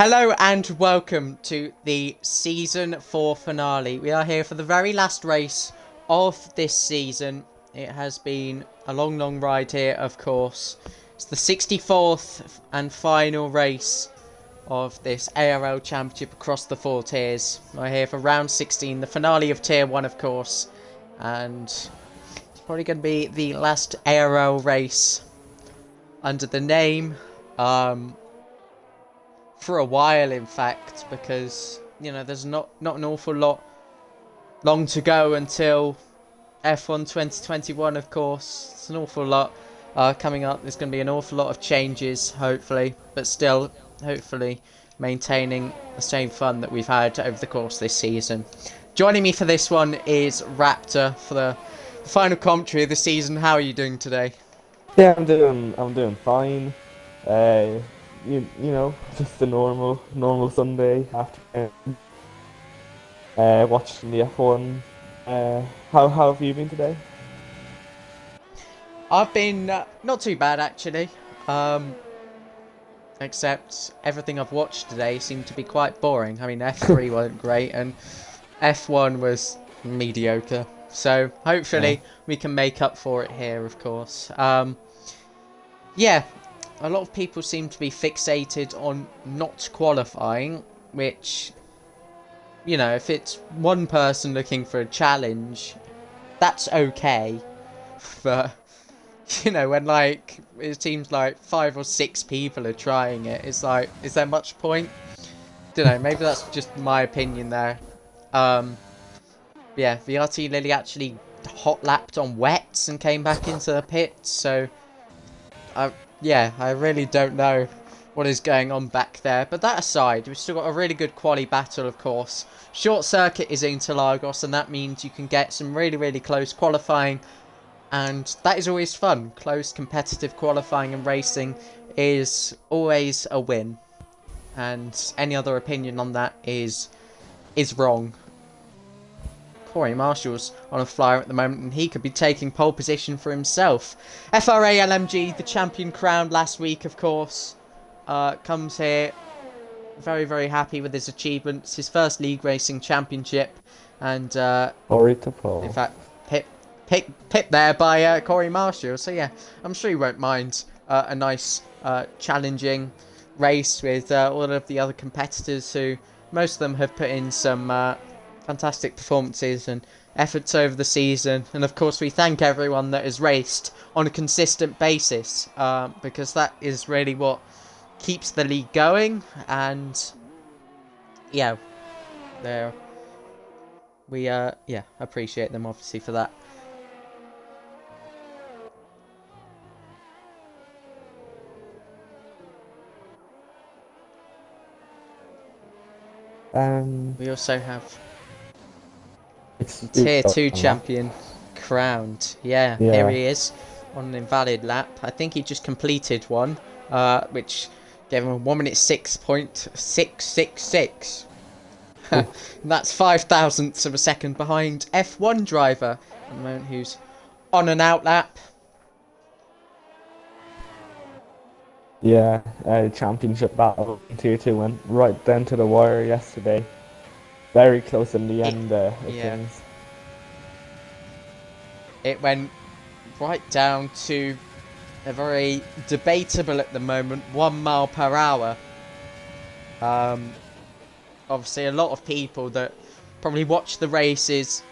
Hello and welcome to the Season 4 finale. We are here for the very last race of this season. It has been a long ride here, of course. It's the 64th and final race of this ARL Championship across the four tiers. We're here for round 16, the finale of Tier 1, of course. And it's probably going to be the last ARL race under the name. For a while, in fact, because there's not an awful lot long to go until F1 2021. Of course, it's an awful lot coming up. There's going to be an awful lot of changes, hopefully, but still, hopefully, maintaining the same fun that we've had over the course of this season. Joining me for this one is Raptor for the final commentary of the season. How are you doing today? Yeah, I'm doing fine. Uh, you know, just a normal Sunday after watching the F1. How have you been today? I've been not too bad, actually. Except everything I've watched today seemed to be quite boring. I mean, F3 wasn't great, and F1 was mediocre. So Yeah. hopefully we can make up for it here, of course. Yeah, a lot of people seem to be fixated on not qualifying, which, if it's one person looking for a challenge, that's okay. But when it seems like 5 or 6 people are trying it, it's like, is there much point? Don't know, maybe that's just my opinion there. Yeah, VRT Lily actually hot lapped on wets and came back into the pits, so yeah, I really don't know what is going on back there. But that aside, we've still got a really good quali battle, of course. Short circuit is Interlagos, and that means you can get some really close qualifying. And that is always fun. Close competitive qualifying and racing is always a win. And any other opinion on that is wrong. Corey Marshall's on a flyer at the moment, and he could be taking pole position for himself. FRA LMG, the champion crowned last week, of course, comes here very happy with his achievements. His first league racing championship, and Ori to in pole. fact, pit there by Corey Marshall. So yeah, I'm sure he won't mind a nice challenging race with all of the other competitors who most of them have put in some fantastic performances and efforts over the season. And of course, we thank everyone that has raced on a consistent basis because that is really what keeps the league going. And yeah, there we yeah, appreciate them obviously for that. Um, We also have it's the Tier 2 on that. champion crowned. Yeah, here Yeah. he is on an invalid lap. I think he just completed one, which gave him a 1 minute 6.666. That's 5 thousandths of a second behind F1 driver at the moment, who's on an out lap. Yeah. Championship battle in Tier 2 went right down to the wire yesterday. Very close in the It, end of yeah, things. it went right down to a very debatable at the moment 1 mile per hour. Obviously, a lot of people that probably watch the races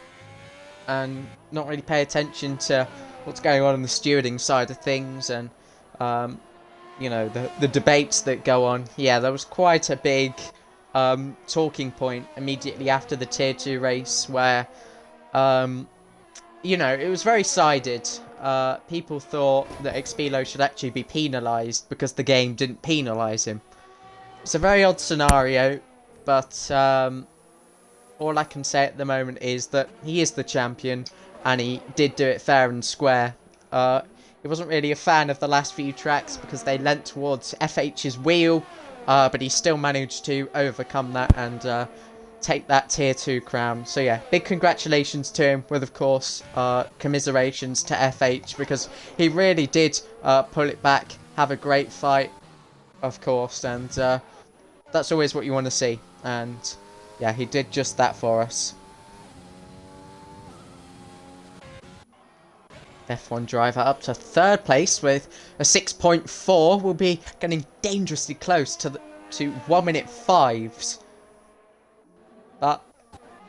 and not really pay attention to what's going on the stewarding side of things, and the debates that go on. Yeah, there was quite a big talking point immediately after the Tier 2 race where it was very sided. People thought that Expelo should actually be penalised because the game didn't penalise him. It's a very odd scenario, but all I can say at the moment is that he is the champion, and he did do it fair and square. He wasn't really a fan of the last few tracks because they leant towards FH's wheel, but he still managed to overcome that and take that Tier 2 crown. So yeah, big congratulations to him, with of course commiserations to FH, because he really did pull it back, have a great fight, of course, and That's always what you want to see. And yeah, he did just that for us. F1 driver up to 3rd place with a 6.4. Will be getting dangerously close to 1 minute 5s. But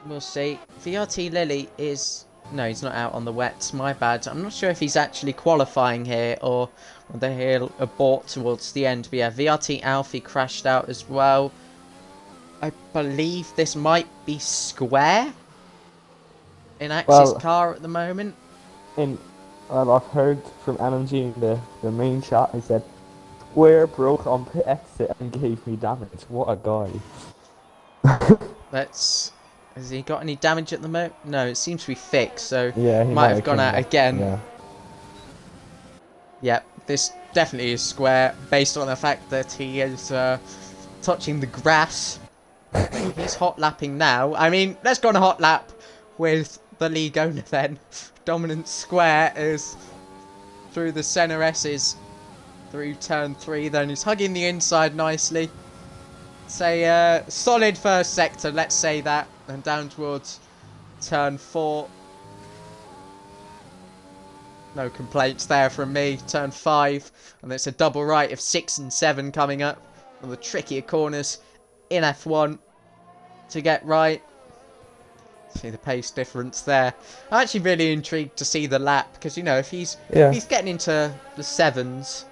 we'll see. VRT Lily is... No, he's not out on the wets. My bad. I'm not sure if he's actually qualifying here or whether he'll abort towards the end. But yeah, VRT Alfie crashed out as well. I believe this might be Square in Axe's car at the moment. Well, I've heard from LMG in the main chat. He said, "Square broke on pit exit and gave me damage." What a guy. Has he got any damage at the moment? No, it seems to be fixed, so yeah, he might have gone out again. Yeah. Yep, this definitely is Square, based on the fact that he is touching the grass. He's hot lapping now. I mean, let's go on a hot lap with the league owner then. Dominant Square is through the center S's, through turn 3, then he's hugging the inside nicely. It's a solid first sector, let's say that, and down towards turn 4. No complaints there from me. Turn 5, and it's a double right of 6 and 7 coming up. One of the trickier corners in F1 to get right. See the pace difference there. I'm actually really intrigued to see the lap, because, you know, if he's getting into the 7s,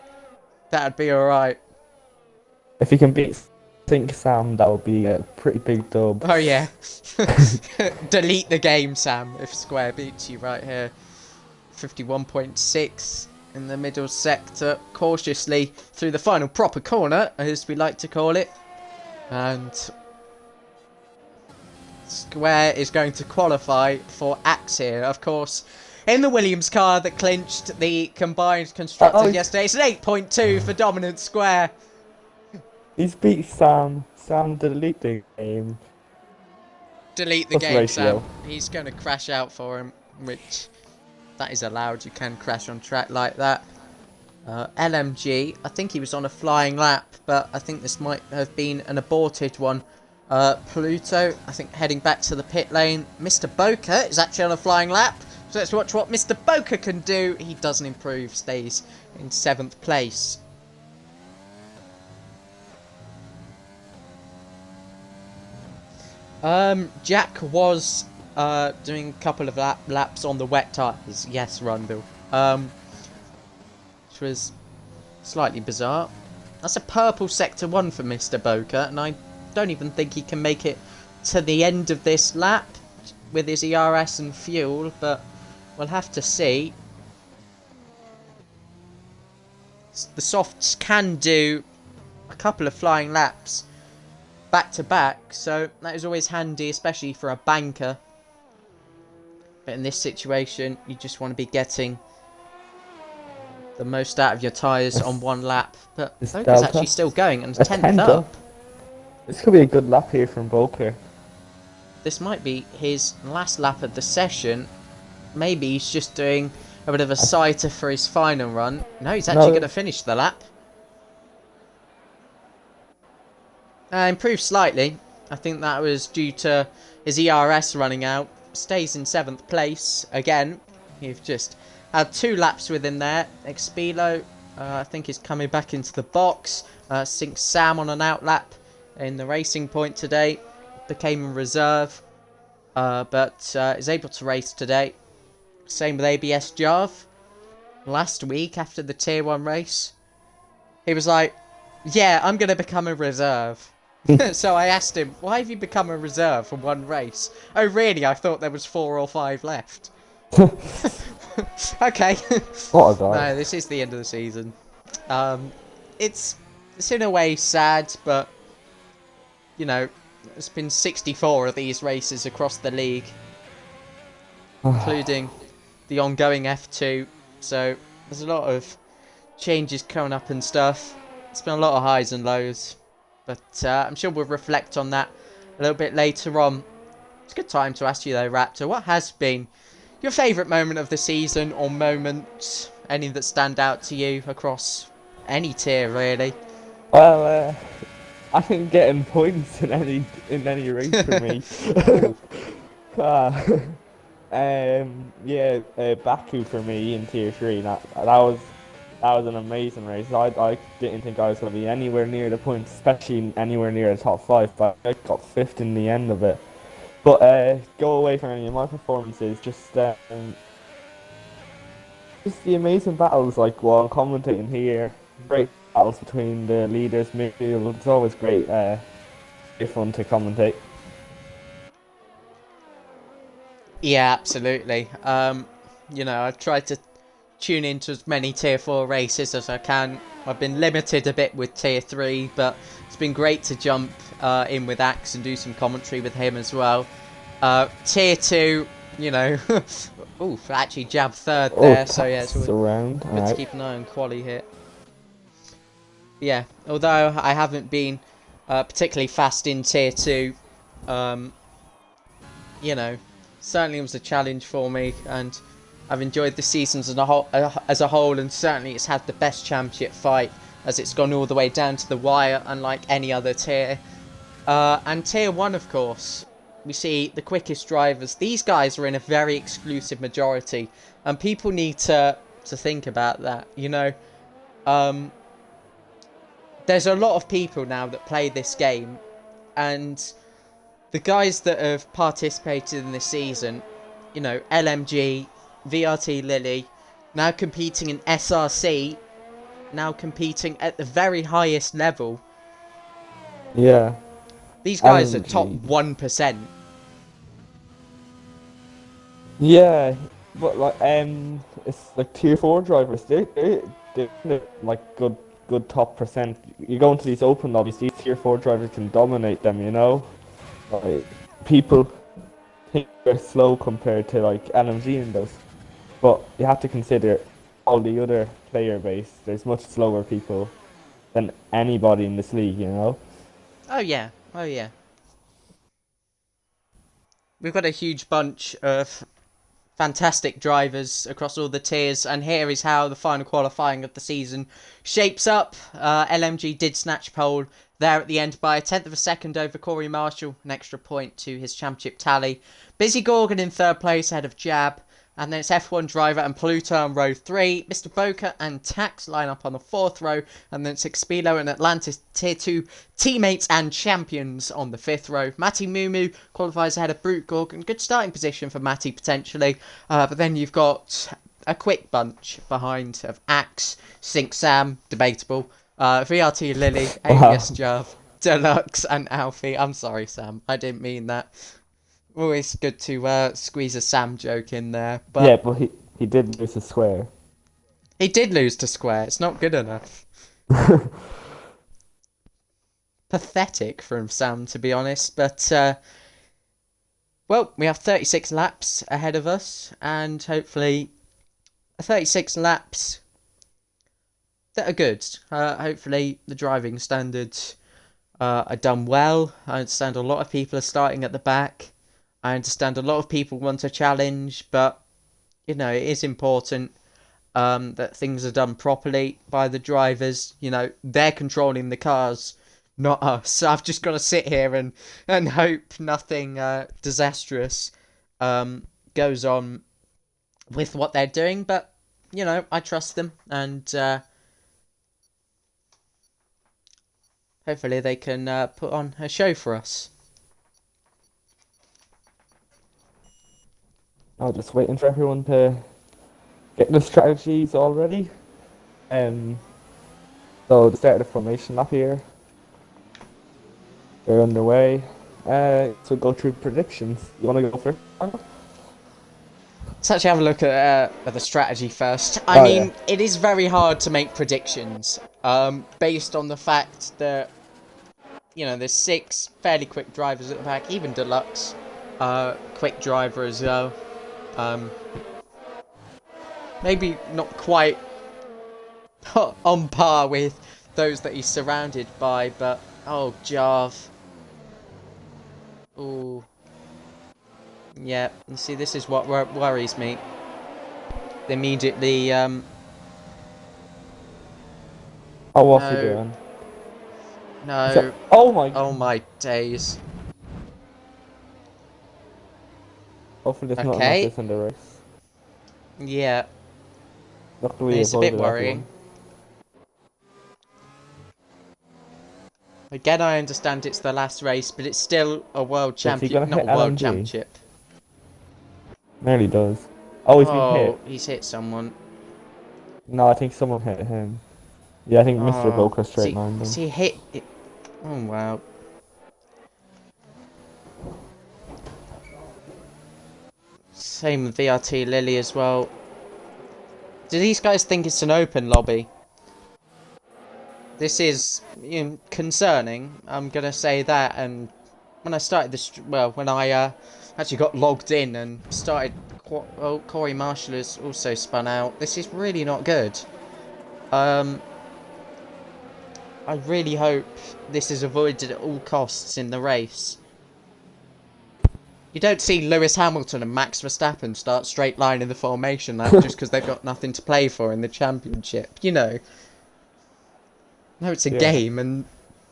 that'd be alright. If he can beat Think Sam, that would be a pretty big dub. Oh yeah. Delete the game, Sam, if Square beats you right here. 51.6 in the middle sector, cautiously through the final proper corner, as we like to call it. And Square is going to qualify for Axe here, of course. In the Williams car that clinched the combined constructors yesterday. It's an 8.2 for Dominant Square. He's beat Sam. Sam, delete the game. Delete the game, Sam. He's going to crash out for him, which that is allowed. You can crash on track like that. LMG, I think he was on a flying lap, but I think this might have been an aborted one. Pluto, I think, heading back to the pit lane. Mr. Boca is actually on a flying lap. So let's watch what Mr. Boca can do. He doesn't improve, stays in 7th place. Jack was doing a couple of laps on the wet tyres. Yes, Rundle. Which was slightly bizarre. That's a purple sector 1 for Mr. Boca, and I don't even think he can make it to the end of this lap with his ERS and fuel, but we'll have to see. The softs can do a couple of flying laps back to back, so that is always handy, especially for a banker. But in this situation, you just want to be getting the most out of your tyres on one lap. But Boca's actually still going, and 10th up. This could be a good lap here from Boca. This might be his last lap of the session. Maybe he's just doing a bit of a sighter for his final run. No, he's actually going to finish the lap. Improved slightly. I think that was due to his ERS running out. Stays in 7th place. Again, you've just had 2 laps with him there. Expelo, I think, is coming back into the box. Sinks Sam on an outlap in the Racing Point today. Became a reserve, but is able to race today. Same with ABS Jarv. Last week, after the Tier 1 race, he was like, yeah, I'm going to become a reserve. So I asked him, why have you become a reserve for one race? Oh, really? I thought there was 4 or 5 left. Okay. What a guy. No, this is the end of the season. It's in a way sad, but, you know, there's been 64 of these races across the league, including the ongoing F2. So there's a lot of changes coming up and stuff. It's been a lot of highs and lows. But I'm sure we'll reflect on that a little bit later on. It's a good time to ask you though, Raptor, what has been your favourite moment of the season, or moments, any that stand out to you across any tier really? Well, I ain't getting points in any race for me. Ooh. Ah, yeah, Baku for me in tier three. That was an amazing race. I didn't think I was going to be anywhere near the points, especially anywhere near the top five. But I got fifth in the end of it. But go away from any of my performances. Just the amazing battles, like while I'm commentating here. Great battles between the leaders, midfield. It's always great. It's fun to commentate. Yeah, absolutely. You know, I've tried to tune into as many tier 4 races as I can. I've been limited a bit with tier 3, but it's been great to jump in with Axe and do some commentary with him as well. Tier 2, you know, ooh, actually jab third Oh, there, so yeah, it's tax always around. good to Alright. keep an eye on quali here. Yeah, although I haven't been particularly fast in tier 2, you know, certainly was a challenge for me, and I've enjoyed the seasons as a whole, and certainly it's had the best championship fight as it's gone all the way down to the wire, unlike any other tier. And tier 1, of course, we see the quickest drivers. These guys are in a very exclusive majority, and people need to think about that. You know, there's a lot of people now that play this game, and the guys that have participated in this season, you know, LMG, VRT Lily, now competing in SRC, now competing at the very highest level. Yeah. These guys are top LMG. 1%. Yeah, but it's like tier four drivers. They're like good top percent. You go into these open lobbies, these tier four drivers can dominate them. You know, like people think they're slow compared to like LMG in those, but you have to consider all the other player base. There's much slower people than anybody in this league. You know. Oh yeah, oh yeah. We've got a huge bunch of fantastic drivers across all the tiers, and here is how the final qualifying of the season shapes up. LMG did snatch pole there at the end by a tenth of a second over Corey Marshall, an extra point to his championship tally. Busy Gorgon in third place ahead of Jab, and then it's F1 driver and Pluto on row 3, Mr. Boca and Tax line up on the 4th row, and then it's Expilo and Atlantis tier 2 teammates and champions on the 5th row. Matty Mumu qualifies ahead of Brute Gorgon. Good starting position for Matty potentially, but then you've got a quick bunch behind of Axe, Sink Sam, debatable, VRT Lily, Alias Wow. Jav, Deluxe and Alfie. I'm sorry Sam, I didn't mean that. Always good to squeeze a Sam joke in there, Yeah, but but he did lose a square. he did lose to Square. It's not good enough. Pathetic from Sam, to be honest. But, well, we have 36 laps ahead of us, and hopefully 36 laps that are good. Hopefully the driving standards are done well. I understand a lot of people are starting at the back. I understand a lot of people want a challenge, but, you know, it is important that things are done properly by the drivers. You know, they're controlling the cars, not us. So I've just got to sit here and hope nothing disastrous goes on with what they're doing. But, you know, I trust them, and hopefully they can put on a show for us. I'm just waiting for everyone to get the strategies all ready. So the start of the formation up here. They're underway. So go through predictions. You want to go first? Let's actually have a look at the strategy first. I Oh mean, yeah. it is very hard to make predictions based on the fact that, you know, there's 6 fairly quick drivers at the back, even Deluxe, quick driver as well. Maybe not quite on par with those that he's surrounded by, but oh, Jarv. Ooh. Yeah, you see, this is what worries me. They immediately, Oh, what's he no, doing? No. Oh my. Oh my days. Hopefully there's nothing like Okay. this in the race. Yeah. Luckily we It's a bit avoided worrying. everyone. Again, I understand it's the last race, but it's still a world Is he champion, gonna not hit a world LMG? championship. Nearly does. Oh, he's been Oh, hit. he's hit someone. No, I think someone hit him. Yeah, I think Mr. Oh, Boker straight lined is him. he hit it? Oh, wow. Same with VRT Lily as well. Do these guys think it's an open lobby? This is concerning. I'm gonna say that. And when I started this, well, when I actually got logged in and started, well, Corey Marshall has also spun out. This is really not good. I really hope this is avoided at all costs in the race. You don't see Lewis Hamilton and Max Verstappen start straight line in the formation lap just because they've got nothing to play for in the championship. You know. No, it's a Yeah. game, and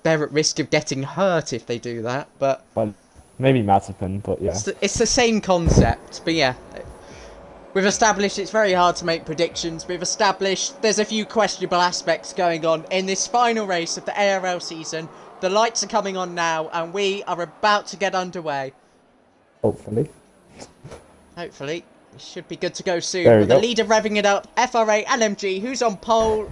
they're at risk of getting hurt if they do that, but Well, maybe Mazepin, but yeah. it's the same concept. But yeah, we've established it's very hard to make predictions. We've established there's a few questionable aspects going on in this final race of the ARL season. The lights are coming on now, and we are about to get underway. Hopefully. Hopefully. It should be good to go soon. There we With the go. leader revving it up, FRA LMG, who's on pole.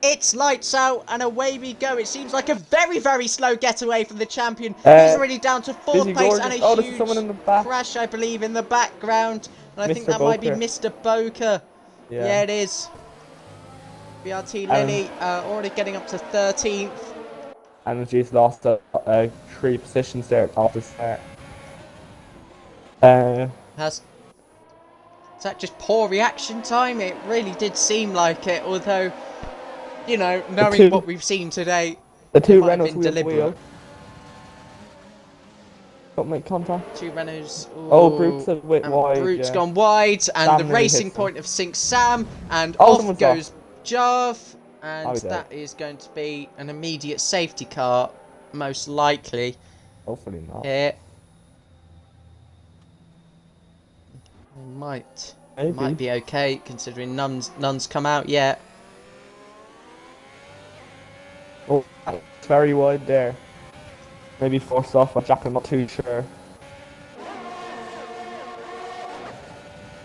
It's lights out and away we go. It seems like a very, very slow getaway from the champion. He's already down to 4th Busy place Gordon. and a Oh, there's huge someone in the back. crash, I believe, in the background. And I think Mr. that might be Boker. Mr. Boker. Yeah, it is. BRT Lily already getting up to 13th. Energy's lost 3 positions there off the start. Is that just poor reaction time? It really did seem like it, although, you know, knowing what we've seen today, the it two might have Renaults been wheel to deliberate. wheel. Don't make contact. 2 Renaults. Oh, Brute's a bit and wide. Brute's yeah. gone wide, and Sam the nearly racing hits him. point of sinks Sam, and Oh, off someone's goes Jarv, Oh, and he's that is going to be an immediate safety car, most likely. Hopefully not. Here. Might be okay, considering none's come out yet. Oh, it's very wide there. Maybe forced off by Jack, I'm not too sure.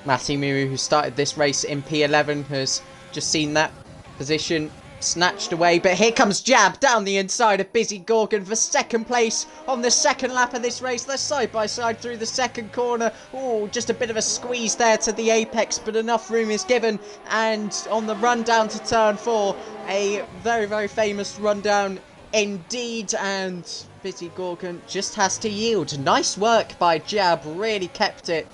Matty Miru, who started this race in P11, has just seen that position snatched away. But here comes Jab down the inside of Busy Gorgon for 2nd place on the 2nd lap of this race. They're side by side through the 2nd corner. Oh, just a bit of a squeeze there to the apex, but enough room is given. And on the run down to turn 4, a very, very famous rundown indeed. And Busy Gorgon just has to yield. Nice work by Jab, really kept it.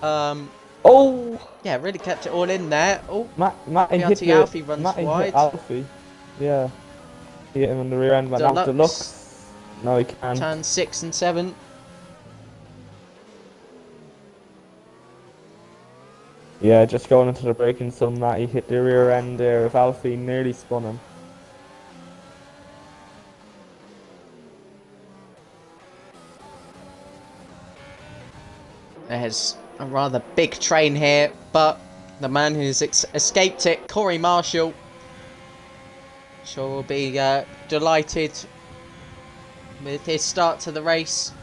Oh! Yeah, really kept it all in there. Oh, Matt hit Alfie runs Matt wide. hit Alfie. Yeah. He hit him on the rear end, but not Deluxe. No, he can't. Turn 6 and 7. Yeah, just going into the braking zone, Matt, he hit the rear end there of Alfie, nearly spun him. There's a rather big train here, but the man who's escaped it, Corey Marshall, sure will be delighted with his start to the race.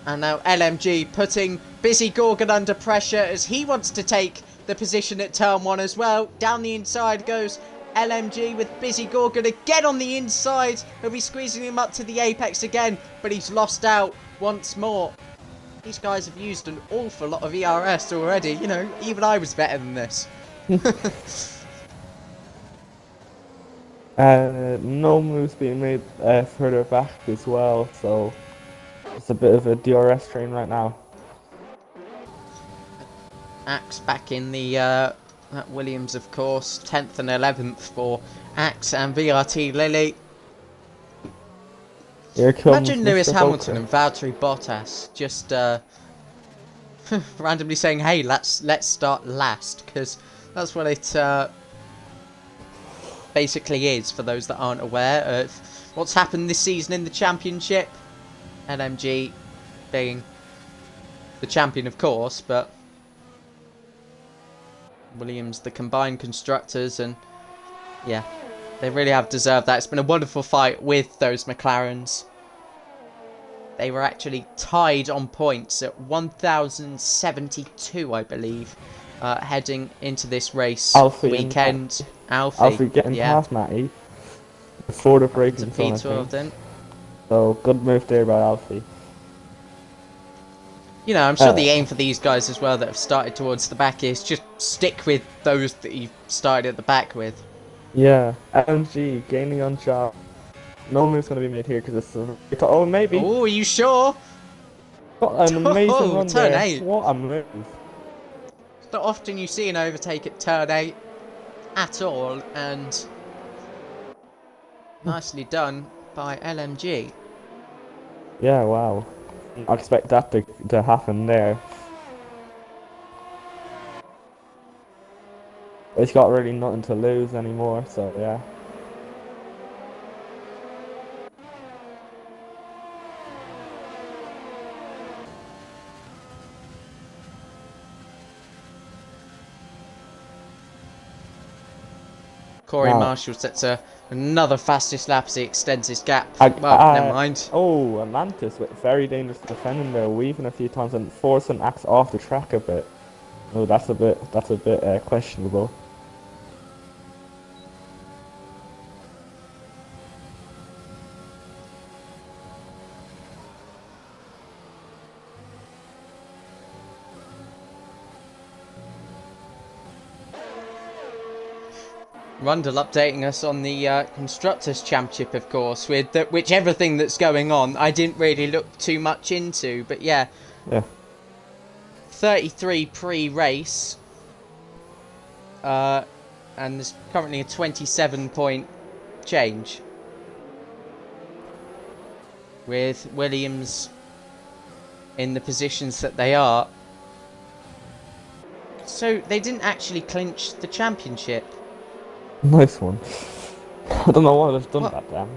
And now LMG putting Busy Gorgon under pressure as he wants to take the position at turn 1 as well. Down the inside goes LMG with Busy Gorgon again on the inside. He'll be squeezing him up to the apex again, but he's lost out once more. These guys have used an awful lot of ERS already. You know, even I was better than this. No moves being made further back as well, so it's a bit of a DRS train right now. Axe back in the at Williams, of course. 10th and 11th for Axe and VRT Lily. Here comes Imagine Lewis Mr. Hamilton Boker. and Valtteri Bottas just randomly saying, "Hey, let's start last," because that's what it basically is, for those that aren't aware of what's happened this season in the championship. LMG being the champion, of course, but Williams the combined constructors, and yeah, they really have deserved that. It's been a wonderful fight with those McLarens. They were actually tied on points at 1,072, I believe, heading into this race weekend. Alfie getting past Matty before the braking zone, I think. Then. So, good move there by Alfie. You know, I'm sure the aim for these guys as well that have started towards the back is just stick with those that you started at the back with. Yeah, LMG gaining on job. No move's going to be made here because it's... Oh, maybe. Oh, are you sure? What an amazing run turn there. 8. What a move. It's not often you see an overtake at turn 8 at all, and nicely done by LMG. Yeah, wow. I expect that to happen there. He's got really nothing to lose anymore, so yeah. Corey Marshall sets another fastest lap as he extends his gap. Well, never mind. Oh, Atlantis with very dangerous defending there, weaving a few times and forcing Axe off the track a bit. Oh, that's a bit questionable. Rundle updating us on the Constructors' Championship, of course, with which everything that's going on I didn't really look too much into, but yeah. 33 pre-race, and there's currently a 27-point change, with Williams in the positions that they are. So they didn't actually clinch the championship. Nice one. I don't know why they've done that then.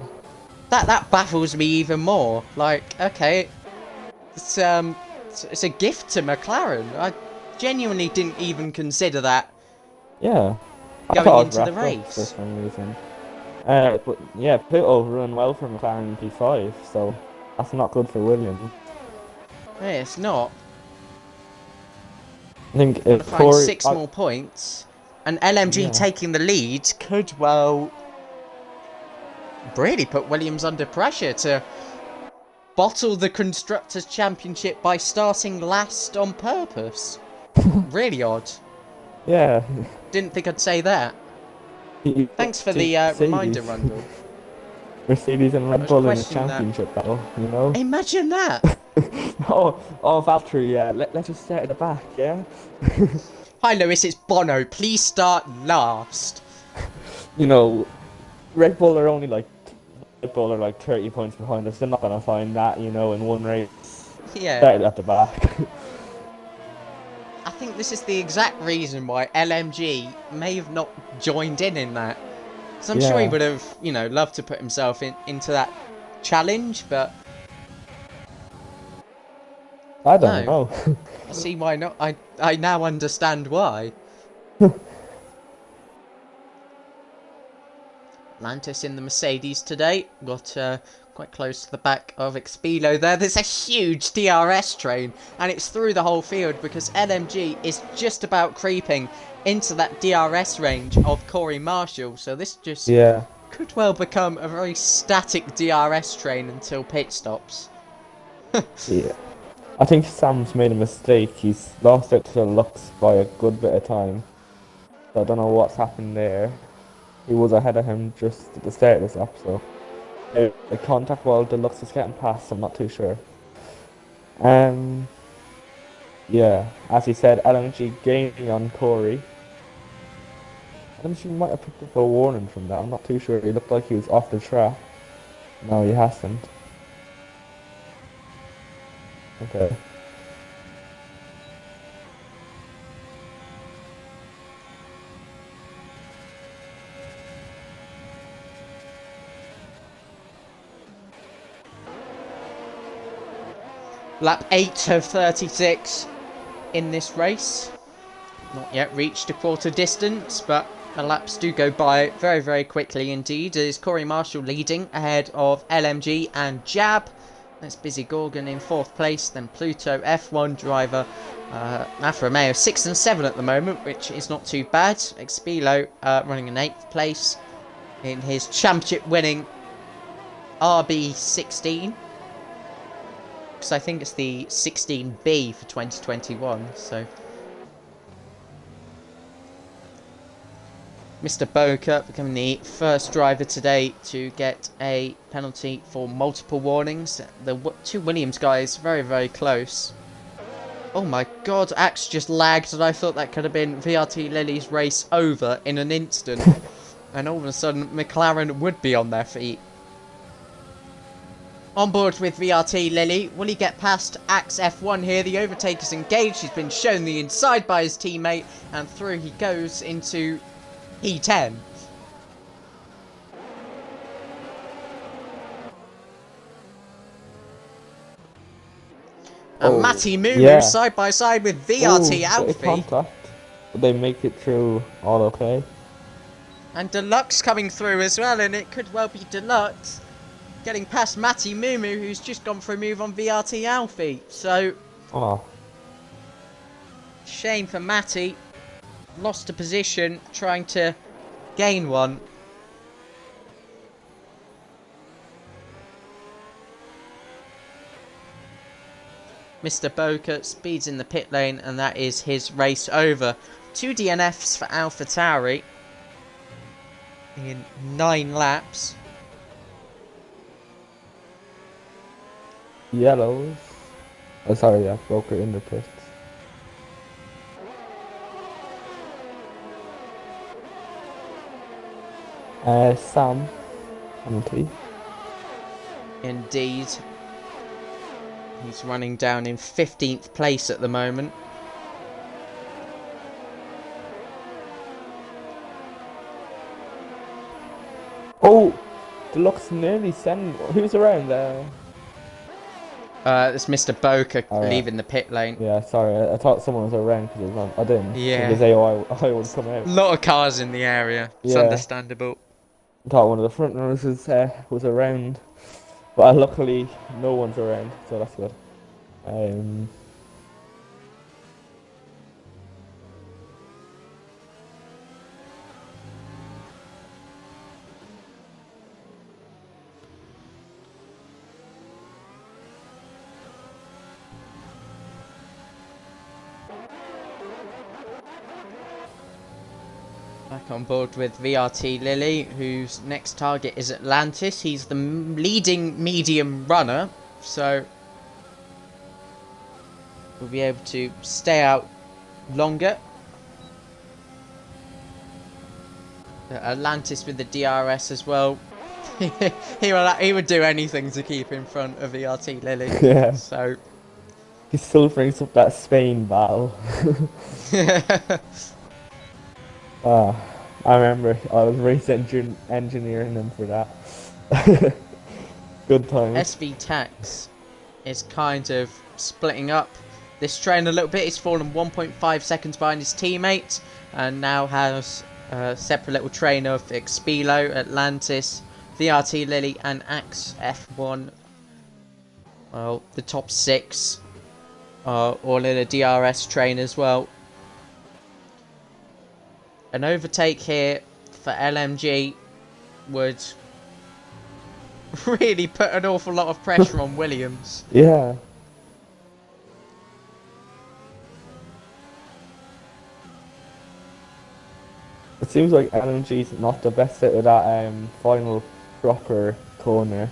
That baffles me even more. Like, okay, it's a gift to McLaren. I genuinely didn't even consider that. Yeah. Going into the race for some reason. But yeah, pit overrun well for McLaren in P5, so that's not good for Williams. Hey, it's not. I think if Corey, 6 more points, and LMG taking the lead could, well, really put Williams under pressure to bottle the Constructors' Championship by starting last on purpose. Really odd. Yeah. Didn't think I'd say that. Thanks for the reminder, Rundle. Mercedes and Red Bull in the championship battle, you know? Imagine that! oh, Valtteri, yeah. Let's just start at the back, yeah? Hi, Lewis, it's Bono. Please start last. You know, Red Bull are only like 30 points behind us. They're not going to find that, you know, in one race. Yeah. Started at the back. I think this is the exact reason why LMG may have not joined in that. Because I'm sure he would have, you know, loved to put himself into that challenge, but... I don't know. I see why not. I now understand why. Atlantis in the Mercedes today. Got quite close to the back of Expilo there. There's a huge DRS train, and it's through the whole field because LMG is just about creeping into that DRS range of Corey Marshall. So this just could well become a very static DRS train until pit stops. Yeah. I think Sam's made a mistake. He's lost it to Lux by a good bit of time. So I don't know what's happened there. He was ahead of him just at the start of this lap, so the contact while Deluxe is getting past, I'm not too sure. Yeah, as he said, LMG gaining on Corey. LMG might have picked up a warning from that, I'm not too sure. He looked like he was off the track. No, he hasn't. Okay. Lap 8 of 36 in this race. Not yet reached a quarter distance, but the laps do go by very, very quickly indeed. Is Corey Marshall leading ahead of LMG and Jab. That's Busy Gorgon in 4th place. Then Pluto, F1 driver, Alfa Romeo 6 and 7 at the moment, which is not too bad. Expilo running in 8th place in his championship winning RB16. Because I think it's the 16B for 2021, so... Mr. Boca becoming the first driver today to get a penalty for multiple warnings. The two Williams guys very, very close. Oh my god, Axe just lagged and I thought that could have been VRT Lily's race over in an instant. And all of a sudden McLaren would be on their feet. On board with VRT Lily, will he get past Axe F1 here? The overtaker's engaged, he's been shown the inside by his teammate, and through he goes into E10. And Matty Mumu side by side with VRT Alfie. Contact. But they make it through all okay. And Deluxe coming through as well, and it could well be Deluxe getting past Matty Mumu, who's just gone for a move on VRT Alfie. So, shame for Matty. Lost a position, trying to gain one. Mr. Boca speeds in the pit lane, and that is his race over. 2 DNFs for AlphaTauri in 9 laps. Yellows. Oh, sorry, yeah, Boca in the pits. Sam penalty. Indeed. He's running down in 15th place at the moment. Oh! Deluxe nearly sent... Who's around there? It's Mr. Boca leaving the pit lane. Yeah, sorry, I thought someone was around because it was on. I didn't. Yeah. Because I would come out. A lot of cars in the area. It's understandable. I thought one of the front runners was around. But luckily, no one's around, so that's good. Back on board with VRT Lily, whose next target is Atlantis. He's the leading medium runner, so we'll be able to stay out longer. Atlantis with the DRS as well. he would do anything to keep in front of VRT Lily. Yeah. So he still brings up that Spain battle. I remember I was race engineering them for that. Good time. SV Tax is kind of splitting up this train a little bit. He's fallen 1.5 seconds behind his teammate and now has a separate little train of Expilo, Atlantis, VRT Lily and Axe F1. Well, the top 6 are all in a DRS train as well. An overtake here for LMG would really put an awful lot of pressure on Williams. Yeah. It seems like LMG's not the best fit with that final proper corner.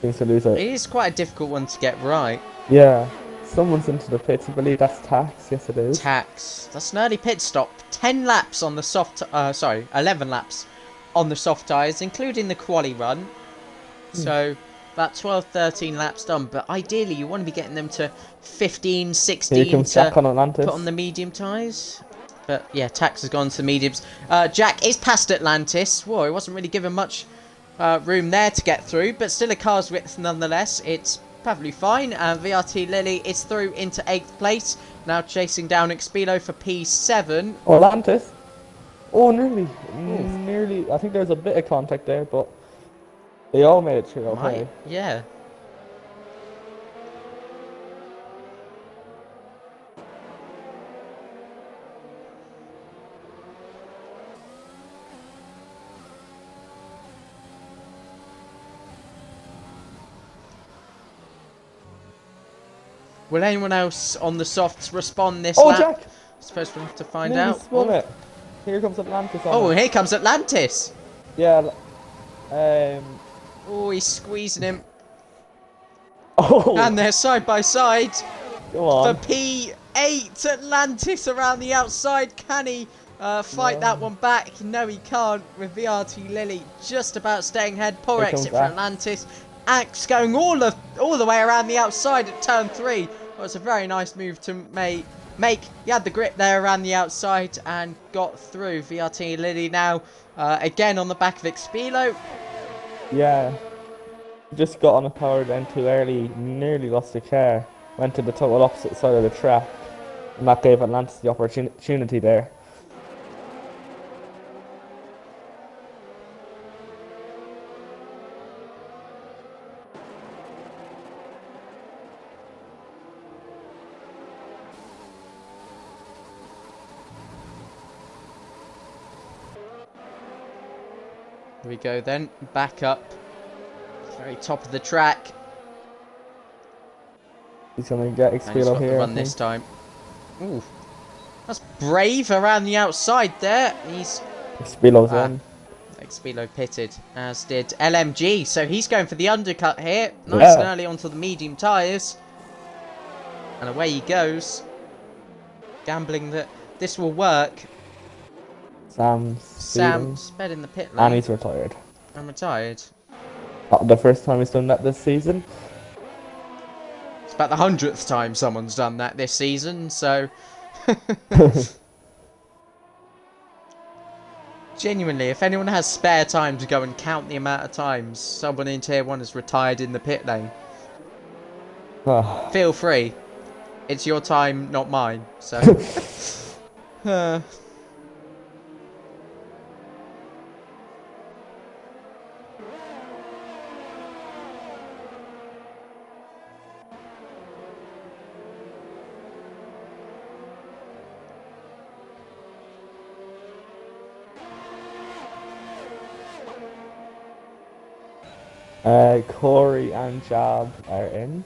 Seems to lose it. It is quite a difficult one to get right. Yeah. Someone's into the pits. I believe that's Tax. Yes, it is. Tax. That's an early pit stop. 10 laps on the soft... 11 laps on the soft tyres, including the quali run. So, about 12, 13 laps done. But ideally, you want to be getting them to 15, 16 Here comes Jack on Atlantis. Put on the medium tyres. But, yeah, Tax has gone to the mediums. Jack is past Atlantis. Whoa, he wasn't really given much room there to get through, but still a car's width nonetheless. It's perfectly fine. And VRT Lily is through into 8th place. Now chasing down Expilo for P7. Atlantis. Oh, nearly. Ooh. Nearly. I think there's a bit of contact there, but they all made it through okay. Yeah. Will anyone else on the softs respond this lap? Jack! I suppose we'll have to find Nearly out. spun it. Here comes Atlantis on Oh, it. here comes Atlantis. Yeah. Oh, he's squeezing him. Oh! And they're side by side. Come on. For P8, Atlantis around the outside. Can he fight that one back? No, he can't. With VRT Lily just about staying ahead. Poor exit for Atlantis. Axe going all the way around the outside at turn 3. Well, it's a very nice move to make. He had the grip there around the outside and got through. VRT Lily now again on the back of Expilo. Yeah. Just got on a power then too early. Nearly lost the car. Went to the total opposite side of the track. And that gave Atlantis the opportunity there. Here we go then, back up, very top of the track. He's gonna get Expilo here. Run this time. Ooh, that's brave around the outside there. He's Expilo's in. Expilo pitted, as did LMG. So he's going for the undercut here, nice and early onto the medium tyres, and away he goes, gambling that this will work. Sam sped in the pit lane. And he's retired. I'm retired. Not the first time he's done that this season. It's about the 100th time someone's done that this season, so... Genuinely, if anyone has spare time to go and count the amount of times someone in Tier 1 has retired in the pit lane, feel free. It's your time, not mine, so... Corey and Jab are in.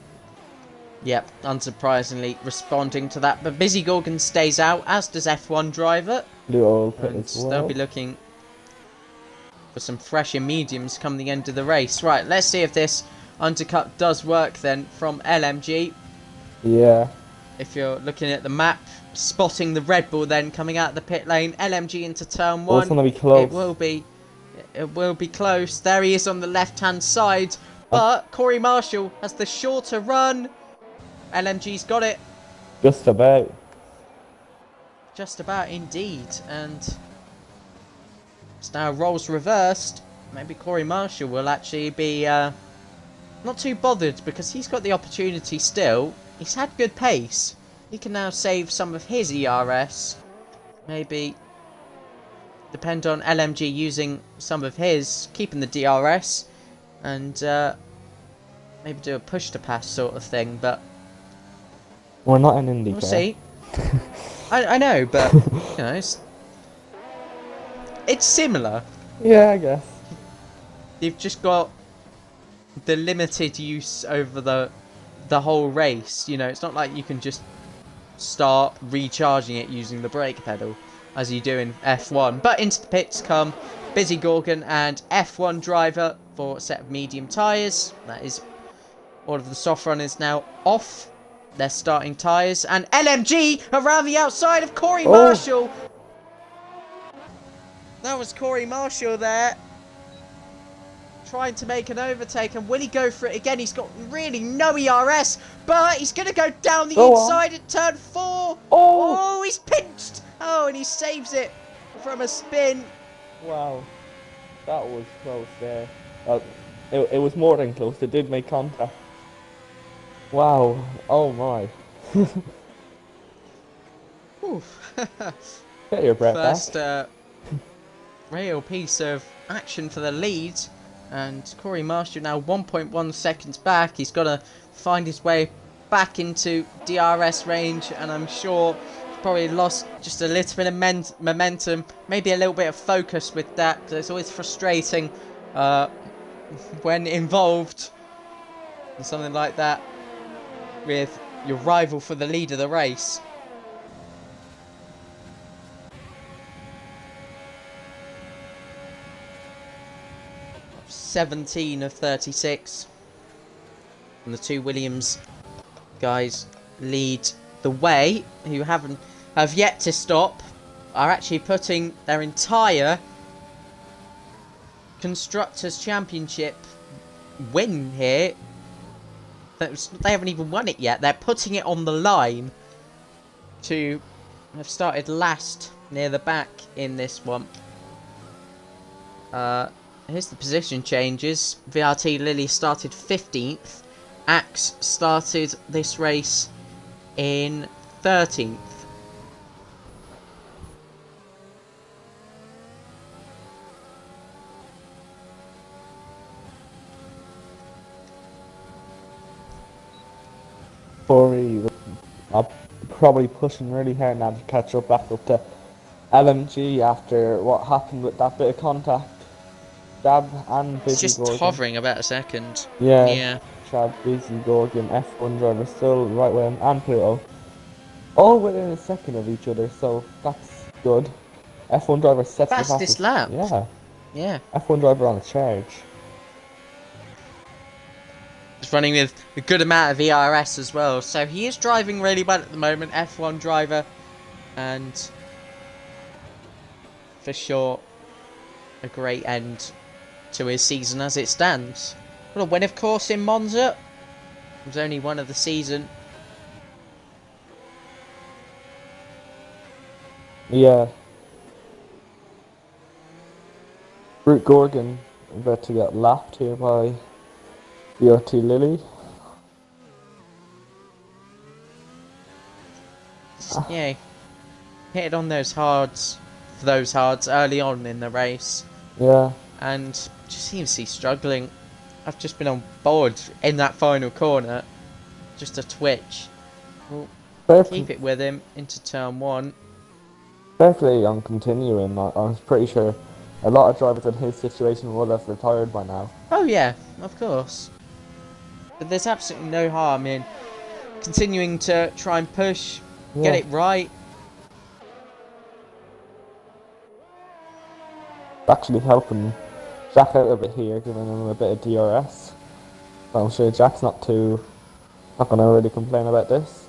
Yep, unsurprisingly responding to that. But Busy Gorgon stays out, as does F1 driver. Blue oil pit as well. They'll be looking for some fresher mediums come the end of the race. Right, let's see if this undercut does work then from LMG. Yeah. If you're looking at the map, spotting the Red Bull then coming out of the pit lane. LMG into turn 1. It's going to be close. It will be close. There he is on the left-hand side. But Corey Marshall has the shorter run. LMG's got it. Just about. Just about indeed. And it's now roles reversed. Maybe Corey Marshall will actually be not too bothered because he's got the opportunity still. He's had good pace. He can now save some of his ERS. Maybe depend on LMG using some of his, keeping the DRS, and maybe do a push to pass sort of thing, but we're not in IndyCar. We'll see. I know, but you know, it's similar. Yeah, I guess. You've just got the limited use over the whole race. You know, it's not like you can just start recharging it using the brake pedal as you do in F1. But into the pits come Busy Gorgon and F1 driver for a set of medium tyres. That is all of the soft runners now off their starting tyres. And LMG around the outside of Corey Marshall. That was Corey Marshall there, trying to make an overtake. And will he go for it again? He's got really no ERS, but he's going to go down the inside at turn 4. Oh, he's pinched. Oh, and he saves it from a spin. Wow, that was close there. Well, it was more than close. It did make contact. Wow. Oh my. Oof. Get your breath back. First real piece of action for the lead, and Corey Marshall now 1.1 seconds back. He's got to find his way back into DRS range, and I'm sure he's probably lost just a little bit of momentum, maybe a little bit of focus with that, because it's always frustrating when involved in something like that with your rival for the lead of the race. 17 of 36. And the two Williams guys lead the way, who have yet to stop, are actually putting their entire Constructors' Championship win here. They haven't even won it yet. They're putting it on the line to have started last near the back in this one. Here's the position changes. VRT Lily started 15th. Axe started this race in 13th. Corey are probably pushing really hard now to catch up back up to LMG after what happened with that bit of contact. Dab and It's Busy just Gorgon. hovering about a second. Yeah. Yeah. Chad, Busy Gorgon, F1 driver still right with him, and Pluto. All within a second of each other, so that's good. F1 driver sets the Fastest lap. Yeah. Yeah. F1 driver on a charge. He's running with a good amount of ERS as well, so he is driving really well at the moment, F1 driver, and for sure a great end to his season as it stands. Got a win, of course, in Monza. It was only one of the season. Yeah. Brute Gorgon about to get lapped here by VRT Lily. Yeah, hit on those hards early on in the race. Yeah. And just seems to be struggling. I've just been on board in that final corner. Just a twitch. We'll keep it with him into turn one. Fair play on continuing. I was pretty sure a lot of drivers in his situation would have retired by now. Oh yeah, of course. But there's absolutely no harm in continuing to try and push, get it right. Actually helping Jack out a bit here, giving him a bit of DRS. So I'm sure Jack's not gonna really complain about this.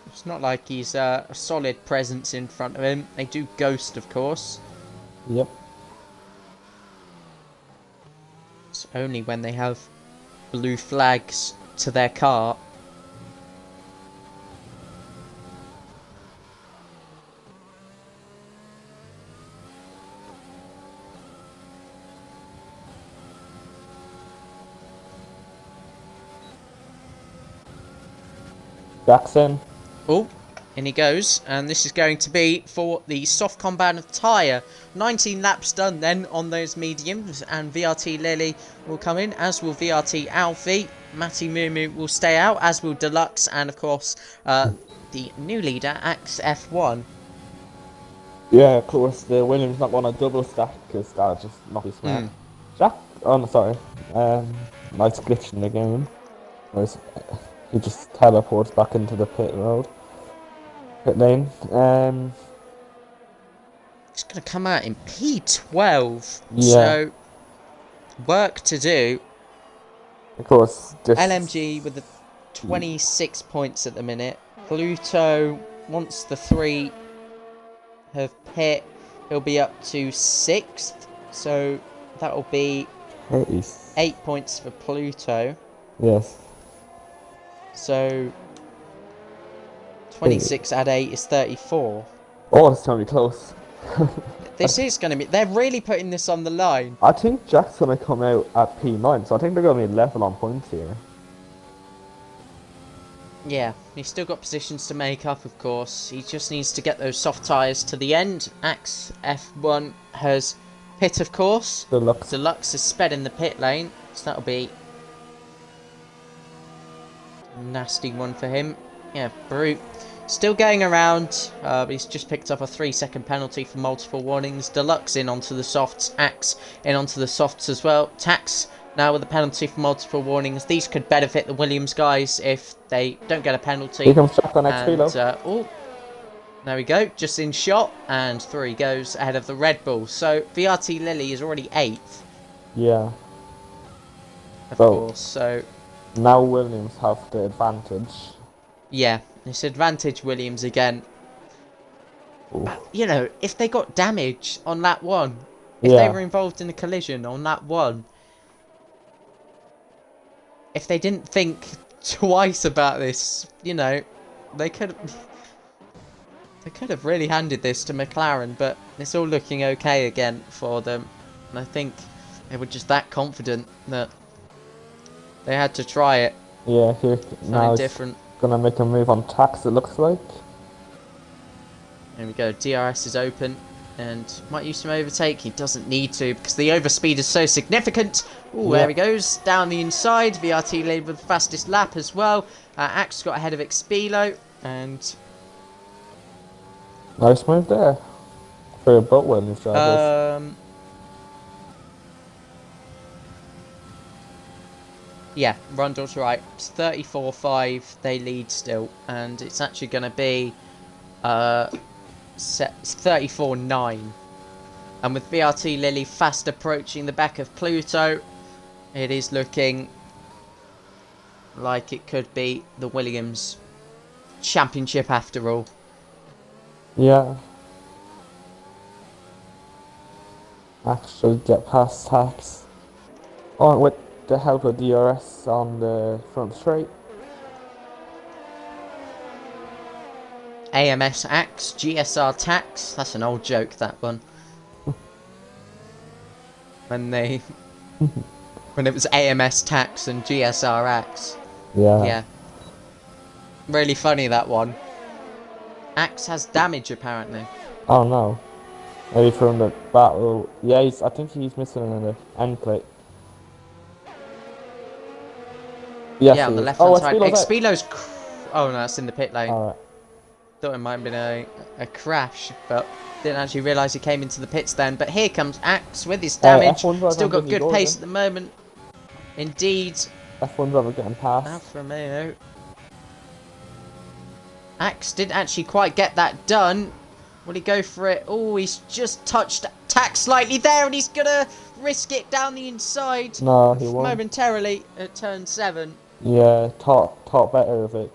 It's not like he's a solid presence in front of him. They do ghost, of course. Yep. It's only when they have blue flags to their car. Jackson. Oh, in he goes, and this is going to be for the soft compound of tyre. 19 laps done then on those mediums, and VRT Lily will come in, as will VRT Alfie. Matty Mumu will stay out, as will Deluxe, and of course the new leader, Axe F1. Yeah, of course, the Williams not going to double stack because that would just not be smart. Jack, oh no, sorry. Nice glitch in the game. Whereas he just teleports back into the pit lane. He's going to come out in P12. Yeah. So, work to do. Of course, LMG with the 26 points at the minute. Pluto wants the 3 of pit. He'll be up to 6th. So, that will be 8 points for Pluto. Yes. So, 26 add 8 is 34. Oh, it's gonna be close. This is going to be... They're really putting this on the line. I think Jack's gonna come out at P9, so I think they're gonna be level on points here. Yeah, he's still got positions to make up, of course. He just needs to get those soft tyres to the end. Axe F1 has pit, of course. Deluxe. Deluxe is sped in the pit lane, so that'll be a nasty one for him. Yeah, Brute still going around. He's just picked up a 3-second penalty for multiple warnings. Deluxe in onto the softs. Axe in onto the softs as well. Tax now with a penalty for multiple warnings. These could benefit the Williams guys if they don't get a penalty. Here comes Jack on XP oh, there we go. Just in shot, and through he goes ahead of the Red Bull. So VRT Lily is already 8th. Yeah. Of course. So now Williams have the advantage. Yeah, it's advantage Williams again. But, you know, if they got damage on lap 1, if they were involved in a collision on lap 1, if they didn't think twice about this, you know, they could have really handed this to McLaren, but it's all looking okay again for them. And I think they were just that confident that they had to try it. Yeah, here now different. Gonna make a move on Tax, it looks like. There we go, DRS is open and might use some overtake. He doesn't need to because the overspeed is so significant. Oh, there he goes, down the inside. VRT led with the fastest lap as well. Axe got ahead of Expelo and... Nice move there for both Williams drivers. Yeah, Rundle's right. It's 34-5. They lead still, and it's actually going to be 34-9. And with VRT Lily fast approaching the back of Pluto, it is looking like it could be the Williams Championship after all. Yeah. Actually get past Tax. Oh, with the help of DRS on the front straight. AMS Axe, GSR Tax. That's an old joke, that one. When it was AMS Tax and GSR Axe. Yeah. Yeah. Really funny, that one. Axe has damage, apparently. Oh no. Maybe from the battle. Yeah, I think he's missing an end plate. Yes, yeah, on the left-hand side. Expelo's oh no, that's in the pit lane. Alright. Thought it might have been a crash, but didn't actually realise he came into the pits then. But here comes Axe with his damage. Still got good pace at the moment. Indeed. F1 driver getting past. Alfa Romeo. Axe didn't actually quite get that done. Will he go for it? Oh, he's just touched Tax slightly there, and he's gonna risk it down the inside. No, he won't. Momentarily at turn 7. Yeah, thought better of it.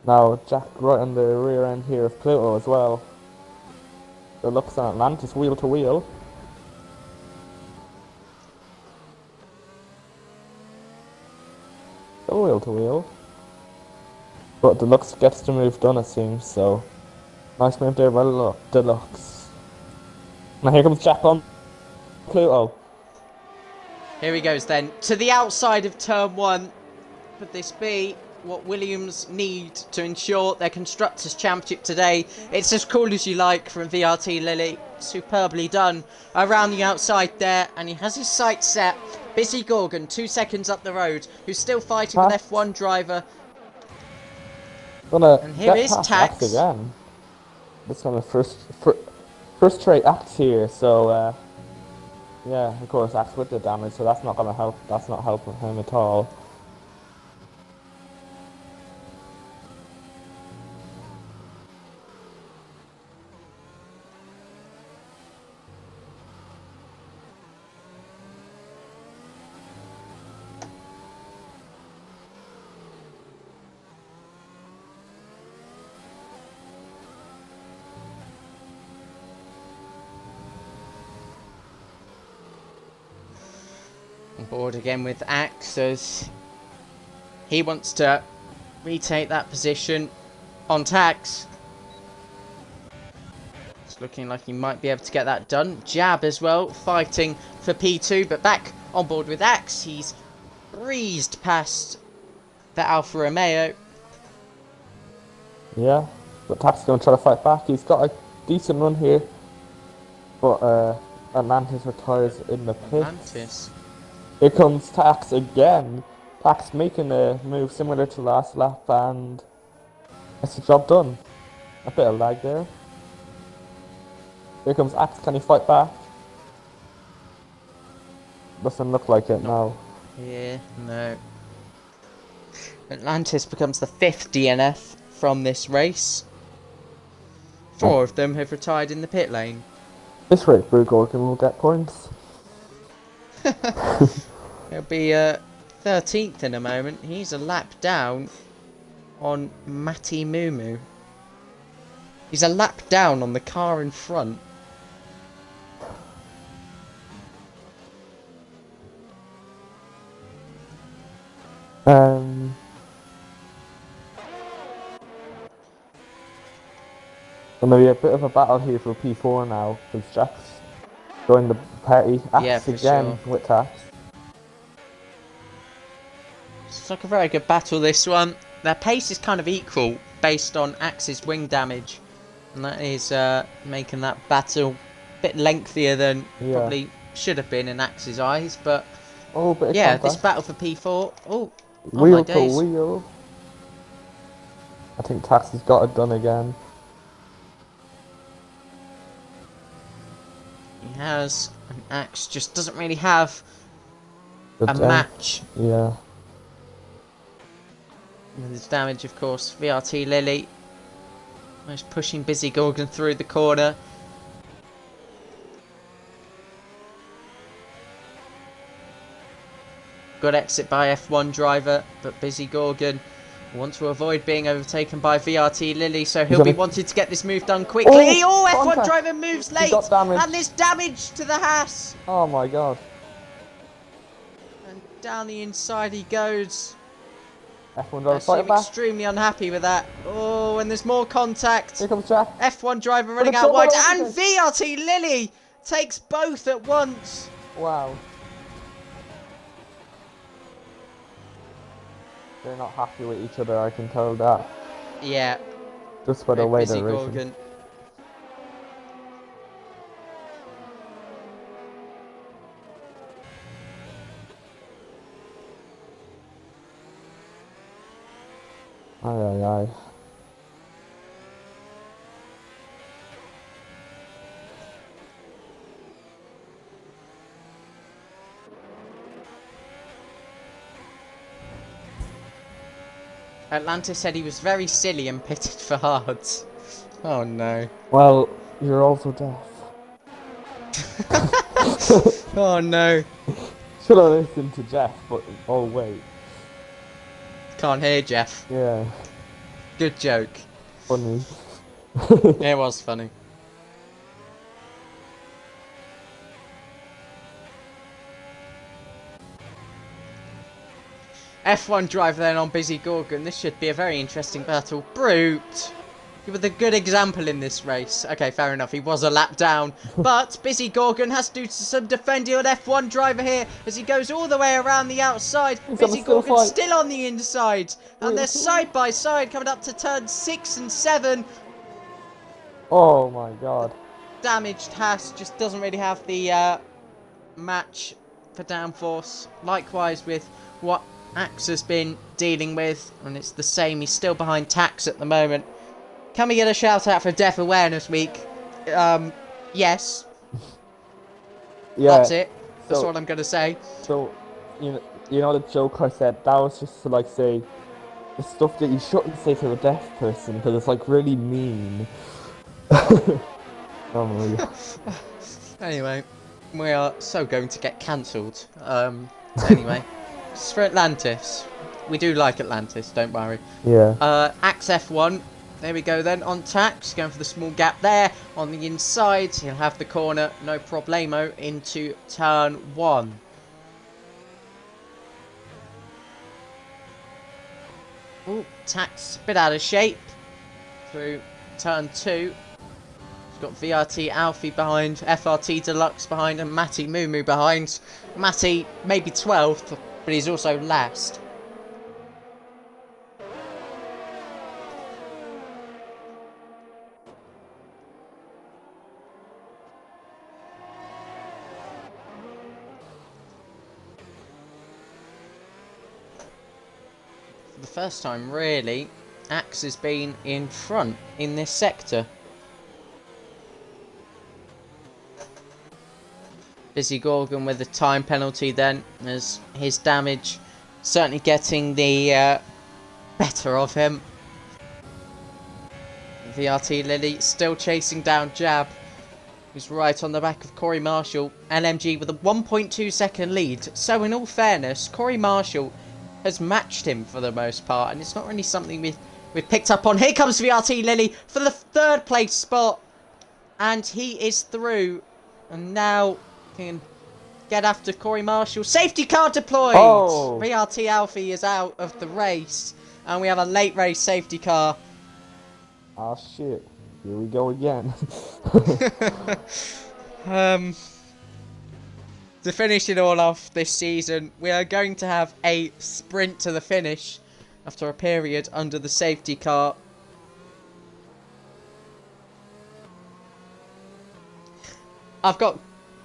Now Jack right on the rear end here of Pluto as well. The looks on Atlantis wheel to wheel. Still wheel to wheel. But Deluxe gets the move done, it seems, so nice move there by Deluxe. Now here comes Jack on Pluto. Here he goes then, to the outside of turn 1. Could this be what Williams need to ensure their Constructors' Championship today? It's as cool as you like from VRT Lily. Superbly done around the outside there, and he has his sights set. Busy Gorgon, 2 seconds up the road, who's still fighting with F1 driver. And here is Tax again. This on the first straight Axe here, so yeah, of course Axe with the damage, so that's not gonna help. That's not helping him at all. On board again with Axe as he wants to retake that position. On Tax. It's looking like he might be able to get that done. Jab as well, fighting for P2, but back on board with Axe. He's breezed past the Alfa Romeo. Yeah, but Tax is going to try to fight back. He's got a decent run here, but Atlantis retires in the pits. Atlantis. Here comes Tax again. Tax making a move similar to last lap, and that's the job done. A bit of lag there. Here comes Axe. Can he fight back? Doesn't look like it now. Yeah, no. Atlantis becomes the 5th DNF from this race. 4 of them have retired in the pit lane. This race, Blue Gorgon will get points. He'll be 13th in a moment. He's a lap down on Matty Mumu. He's a lap down on the car in front. Maybe a bit of a battle here for P4 now, because Jack's joined the party. Axe again with Tax. It's like a very good battle, this one. Their pace is kind of equal based on Axe's wing damage, and that is making that battle a bit lengthier than probably should have been in Axe's eyes. But yeah, this battle for P4. Oh, wheel to wheel. I think Tax has got it done again. He has, and Axe just doesn't really have a match. Yeah. And there's damage, of course. VRT Lily. He's pushing Busy Gorgon through the corner. Good exit by F1 driver, but Busy Gorgon wants to avoid being overtaken by VRT Lily, so he'll be wanting to get this move done quickly. Oh, F1 driver moves late, and there's damage to the Haas. Oh my god. And down the inside he goes. F1 driver fighting back. Extremely unhappy with that. Oh, and there's more contact. Here comes Jack. F1 driver running out wide, and VRT Lily takes both at once. Wow. They're not happy with each other, I can tell that. Yeah. Just by the way they're racing. Aye, aye, aye. Atlantis said he was very silly and pitted for hards. Oh no. Well, you're also deaf. Oh no. Should have listened to Jeff, but oh wait. Can't hear Jeff. Yeah. Good joke. Funny. Yeah, it was funny. F1 driver then on Busy Gorgon. This should be a very interesting battle. Brute! You were the good example in this race. Okay, fair enough. He was a lap down. But Busy Gorgon has to do some defending on F1 driver here as he goes all the way around the outside. Busy Gorgon still on the inside. And they're side by side coming up to turn 6 and 7. Oh my god. Damaged Haas just doesn't really have the match for downforce. Likewise with what Axe has been dealing with, and it's the same. He's still behind Tax at the moment. Can we get a shout out for Deaf Awareness Week? Yes. Yeah. That's it. That's what I'm gonna say. So, you know the joke I said, that was just to like say the stuff that you shouldn't say to a deaf person because it's like really mean. Oh my god. Anyway, we are so going to get cancelled. Anyway. It's for Atlantis. We do like Atlantis, don't worry. Yeah. Axe F1. There we go then. On Tax. Going for the small gap there. On the inside. He'll have the corner. No problemo. Into turn 1. Ooh, Tax. A bit out of shape. through turn 2. He's got VRT Alfie behind, FRT Deluxe behind, and Matty Moo behind. Matty maybe 12th, but he's also last. For the first time, really, Axe has been in front in this sector. Busy Gorgon with a time penalty then, as his damage certainly getting the better of him. VRT Lily still chasing down Jab, who's right on the back of Corey Marshall. LMG with a 1.2 second lead. So in all fairness, Corey Marshall has matched him for the most part, and it's not really something we've picked up on. Here comes VRT Lily for the 3rd place spot, and he is through, and now can get after Corey Marshall. Safety car deployed! Oh. VRT Alfie is out of the race, and we have a late race safety car. Ah, shit. Here we go again. To finish it all off this season, we are going to have a sprint to the finish after a period under the safety car.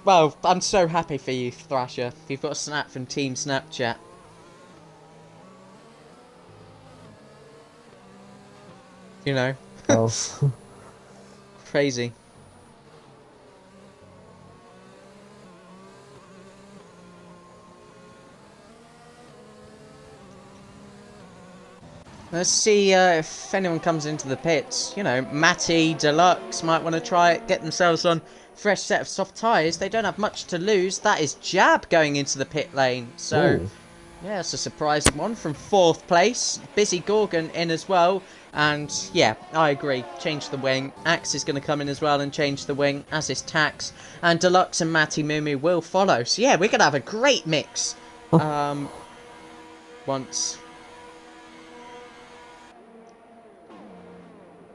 Well, I'm so happy for you, Thrasher. You've got a snap from Team Snapchat. You know. Oh. Crazy. Let's see if anyone comes into the pits. You know, Matty, Deluxe might want to try it, get themselves on fresh set of soft tyres. They don't have much to lose. That is Jab going into the pit lane. So, Ooh. yeah, it's a surprising one from 4th place. Busy Gorgon in as well. And, yeah, I agree. Change the wing. Axe is going to come in as well and change the wing, as is Tax. And Deluxe and Matty Moo will follow. So, yeah, we're going to have a great mix. Once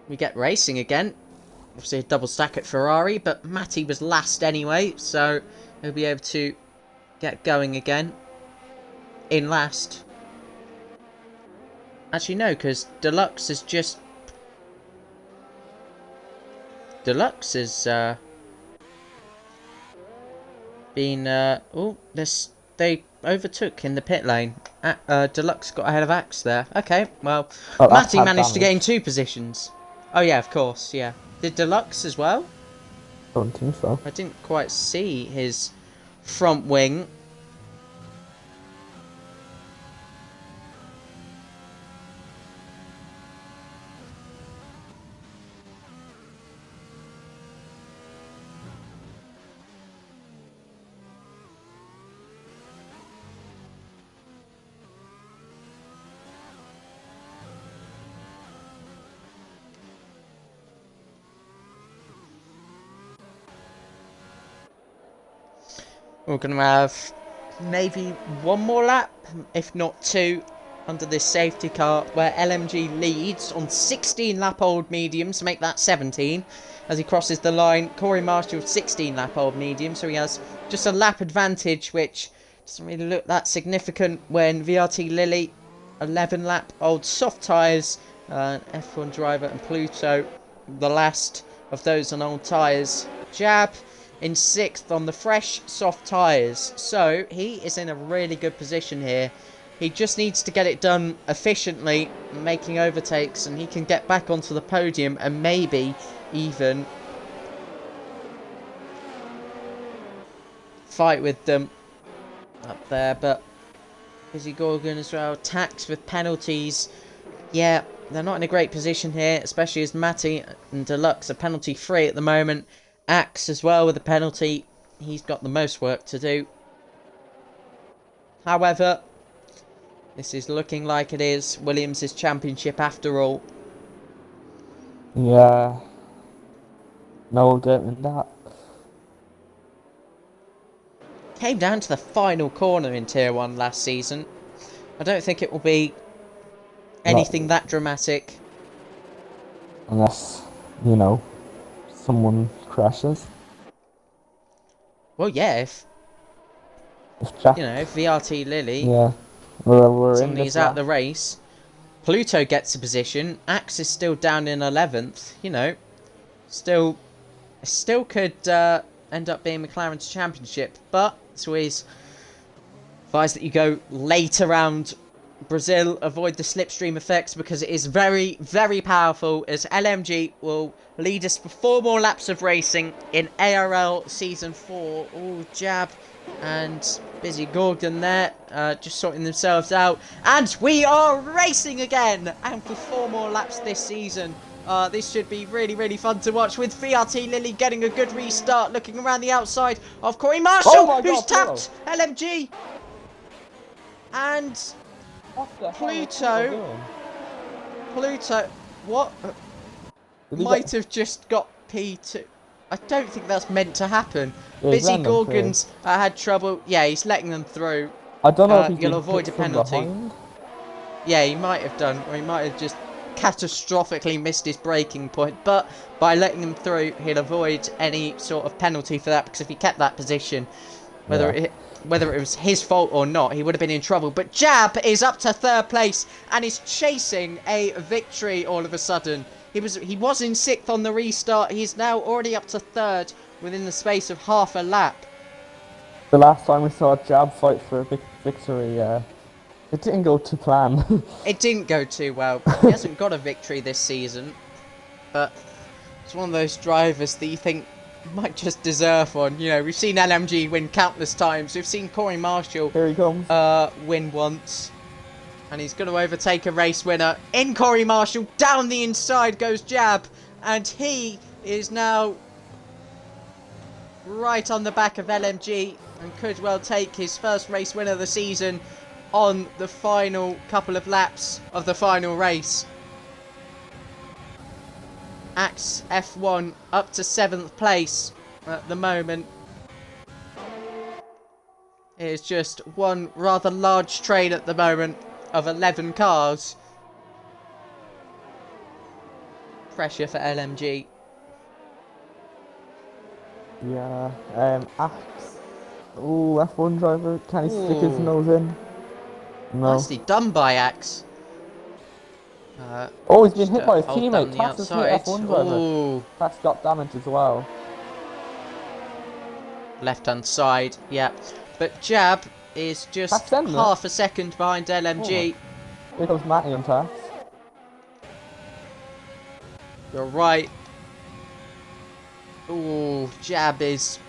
we get racing again. Obviously a double stack at Ferrari, but Matty was last anyway, so he'll be able to get going again in last. Actually no, because Deluxe has just... Deluxe has been... oh, they overtook in the pit lane. Deluxe got ahead of Axe there. Okay, well, Matty managed to gain 2 positions. Oh yeah, of course, yeah. Did Deluxe as well? Don't think so. I didn't quite see his front wing. We're going to have maybe 1 more lap, if not 2, under this safety car, where LMG leads on 16 lap old mediums to make that 17 as he crosses the line. Corey Marshall 16 lap old medium, so he has just a lap advantage, which doesn't really look that significant when VRT Lily 11 lap old soft tyres, F1 driver and Pluto the last of those on old tyres. Jab in 6th on the fresh soft tyres, so he is in a really good position here. He just needs to get it done efficiently, making overtakes, and he can get back onto the podium and maybe even fight with them up there. But Busy Gorgon as well, Tax with penalties. Yeah, they're not in a great position here, especially as Matty and Deluxe are penalty free at the moment. Axe as well with a penalty. He's got the most work to do. However, this is looking like it is Williams' championship after all. Yeah. No doubt in that. Came down to the final corner in Tier 1 last season. I don't think it will be anything that dramatic. unless, someone crashes. Well, yeah, if If Jack, if VRT Lily yeah, we're in suddenly this is out of lap. the race, Pluto gets a position. Axe is still down in 11th. Still could end up being McLaren's championship, but it's always advised that you go late around Brazil, avoid the slipstream effects because it is very, very powerful, as LMG will lead us for 4 more laps of racing in ARL Season 4. Oh, jab and Busy Gorgon there, just sorting themselves out. And we are racing again, and for 4 more laps this season. This should be really, really fun to watch, with VRT Lily getting a good restart, looking around the outside of Corey Oh Marshall, my who's God, Pluto. tapped LMG. And What the hell is Pluto doing? Pluto, what? Did he Might have just got P2. I don't think that's meant to happen. Yeah, he's Busy letting them through. Gorgons had trouble. Yeah, he's letting them through. I don't know if he's You'll been avoid hit a from penalty. behind. Yeah, he might have done, or he might have just catastrophically missed his braking point. But by letting him through, he'll avoid any sort of penalty for that, because if he kept that position, whether it was his fault or not, he would have been in trouble. But Jab is up to 3rd place and is chasing a victory all of a sudden. He was in 6th on the restart. He's now already up to 3rd within the space of half a lap. The last time we saw Jab fight for a victory, it didn't go to plan. It didn't go too well. He hasn't got a victory this season, but it's one of those drivers that you think might just deserve one. We've seen LMG win countless times. We've seen Corey Marshall Here he comes. win once. And he's going to overtake a race winner in Corey Marshall. Down the inside goes Jab. And he is now right on the back of LMG and could well take his first race win of the season on the final couple of laps of the final race. Axe F1 up to 7th place at the moment. It is just one rather large train at the moment of 11 cars. Pressure for LMG. Yeah, Axe. Ooh, F1 driver. Can he stick his nose in? No. Nicely done by Axe. Oh, he's been hit by his hold teammate. down the Tax has hit outside. F1 driver. Ooh. Tax got damage as well. Left hand side, yeah. But Jab is just half a second behind LMG. Oh. Here comes Matty on Tax. You're right. Ooh, Jab is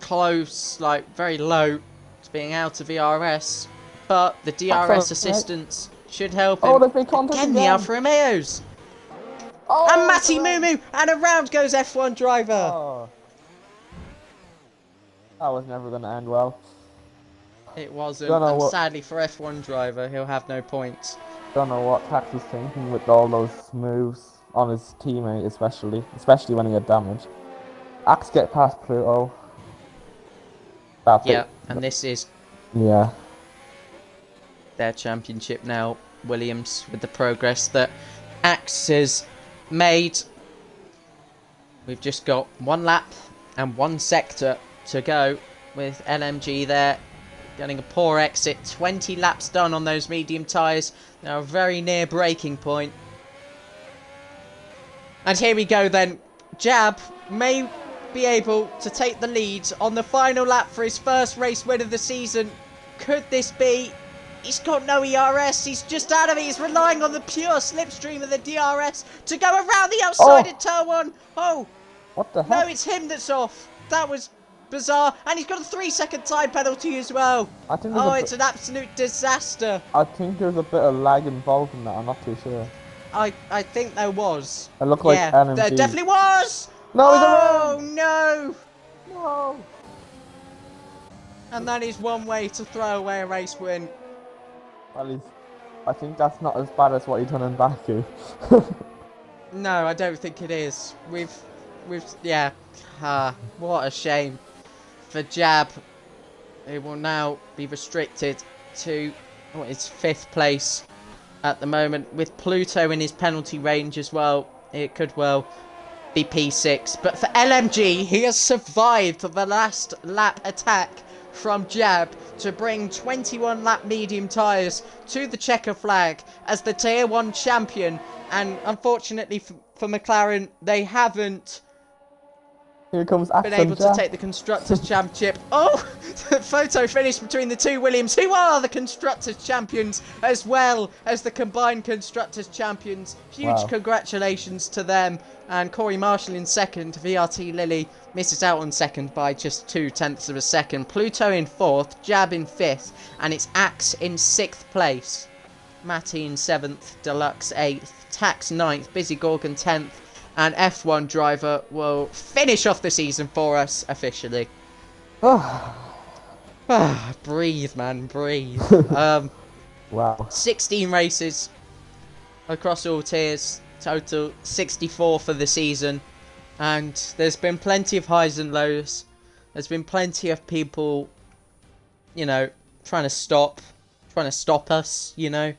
close, like very low to being out of ERS. But the DRS assistance should help him. Oh, there's been contact again. The Alfa Romeos. Oh, and Matty Mumu, and around goes F1 driver. Oh. That was never going to end well. It wasn't, and sadly for F1 driver, he'll have no points. Don't know what Tax was thinking with all those moves on his teammate, especially when he had damage. Axe get past Pluto. Yeah, and this is their championship now. Williams with the progress that Axe has made. We've just got 1 lap and 1 sector to go with LMG there. Getting a poor exit. 20 laps done on those medium tyres. Now very near breaking point. And here we go then. Jab may be able to take the lead on the final lap for his first race win of the season. Could this be? He's got no ERS. He's just out of it. He's relying on the pure slipstream of the DRS to go around the outside at turn 1. Oh, what the heck? No, it's him that's off. That was bizarre. And he's got a 3-second time penalty as well. It's an absolute disaster. I think there's a bit of lag involved in that. I'm not too sure. I think there was. It looked like LMG. There definitely was. No, no. No. And that is one way to throw away a race win. Well, I think that's not as bad as what he done in Baku. No, I don't think it is. Yeah. What a shame for Jab, who will now be restricted to his 5th place at the moment. With Pluto in his penalty range as well, it could well be P6. But for LMG, he has survived the last lap attack from Jab to bring 21 lap medium tyres to the checker flag as the Tier 1 champion. And unfortunately for McLaren, they haven't Here comes been able Accent to Jack. take the Constructors' Championship. Oh, photo finish between the two Williams, who are the Constructors' Champions, as well as the combined Constructors' Champions. Huge Wow. congratulations to them. And Corey Marshall in second. VRT Lilly misses out on second by just 0.2 of a second. Pluto in fourth, Jab in fifth, and it's Axe in sixth place. Matty in seventh, Deluxe eighth, Tax ninth, Busy Gorgon 10th. And F1 driver will finish off the season for us officially. Breathe, man, breathe. Wow. 16 races across all tiers, total 64 for the season. And there's been plenty of highs and lows. There's been plenty of people, you know, trying to stop us, you know,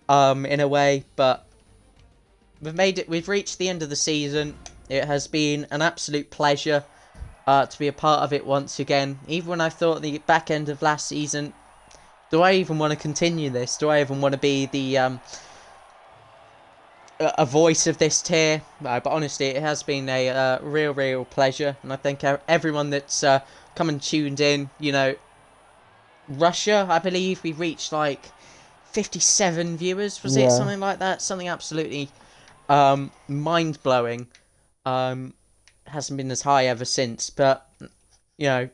in a way, but we've reached the end of the season. It has been an absolute pleasure to be a part of it once again. Even when I thought the back end of last season, do I even want to continue this? Do I even want to be the a voice of this tier? But honestly, it has been a real pleasure, and I thank everyone that's come and tuned in. You know, Russia, I believe we reached like 57 viewers, was it? Something like that, something absolutely mind-blowing. Hasn't been as high ever since, but you know,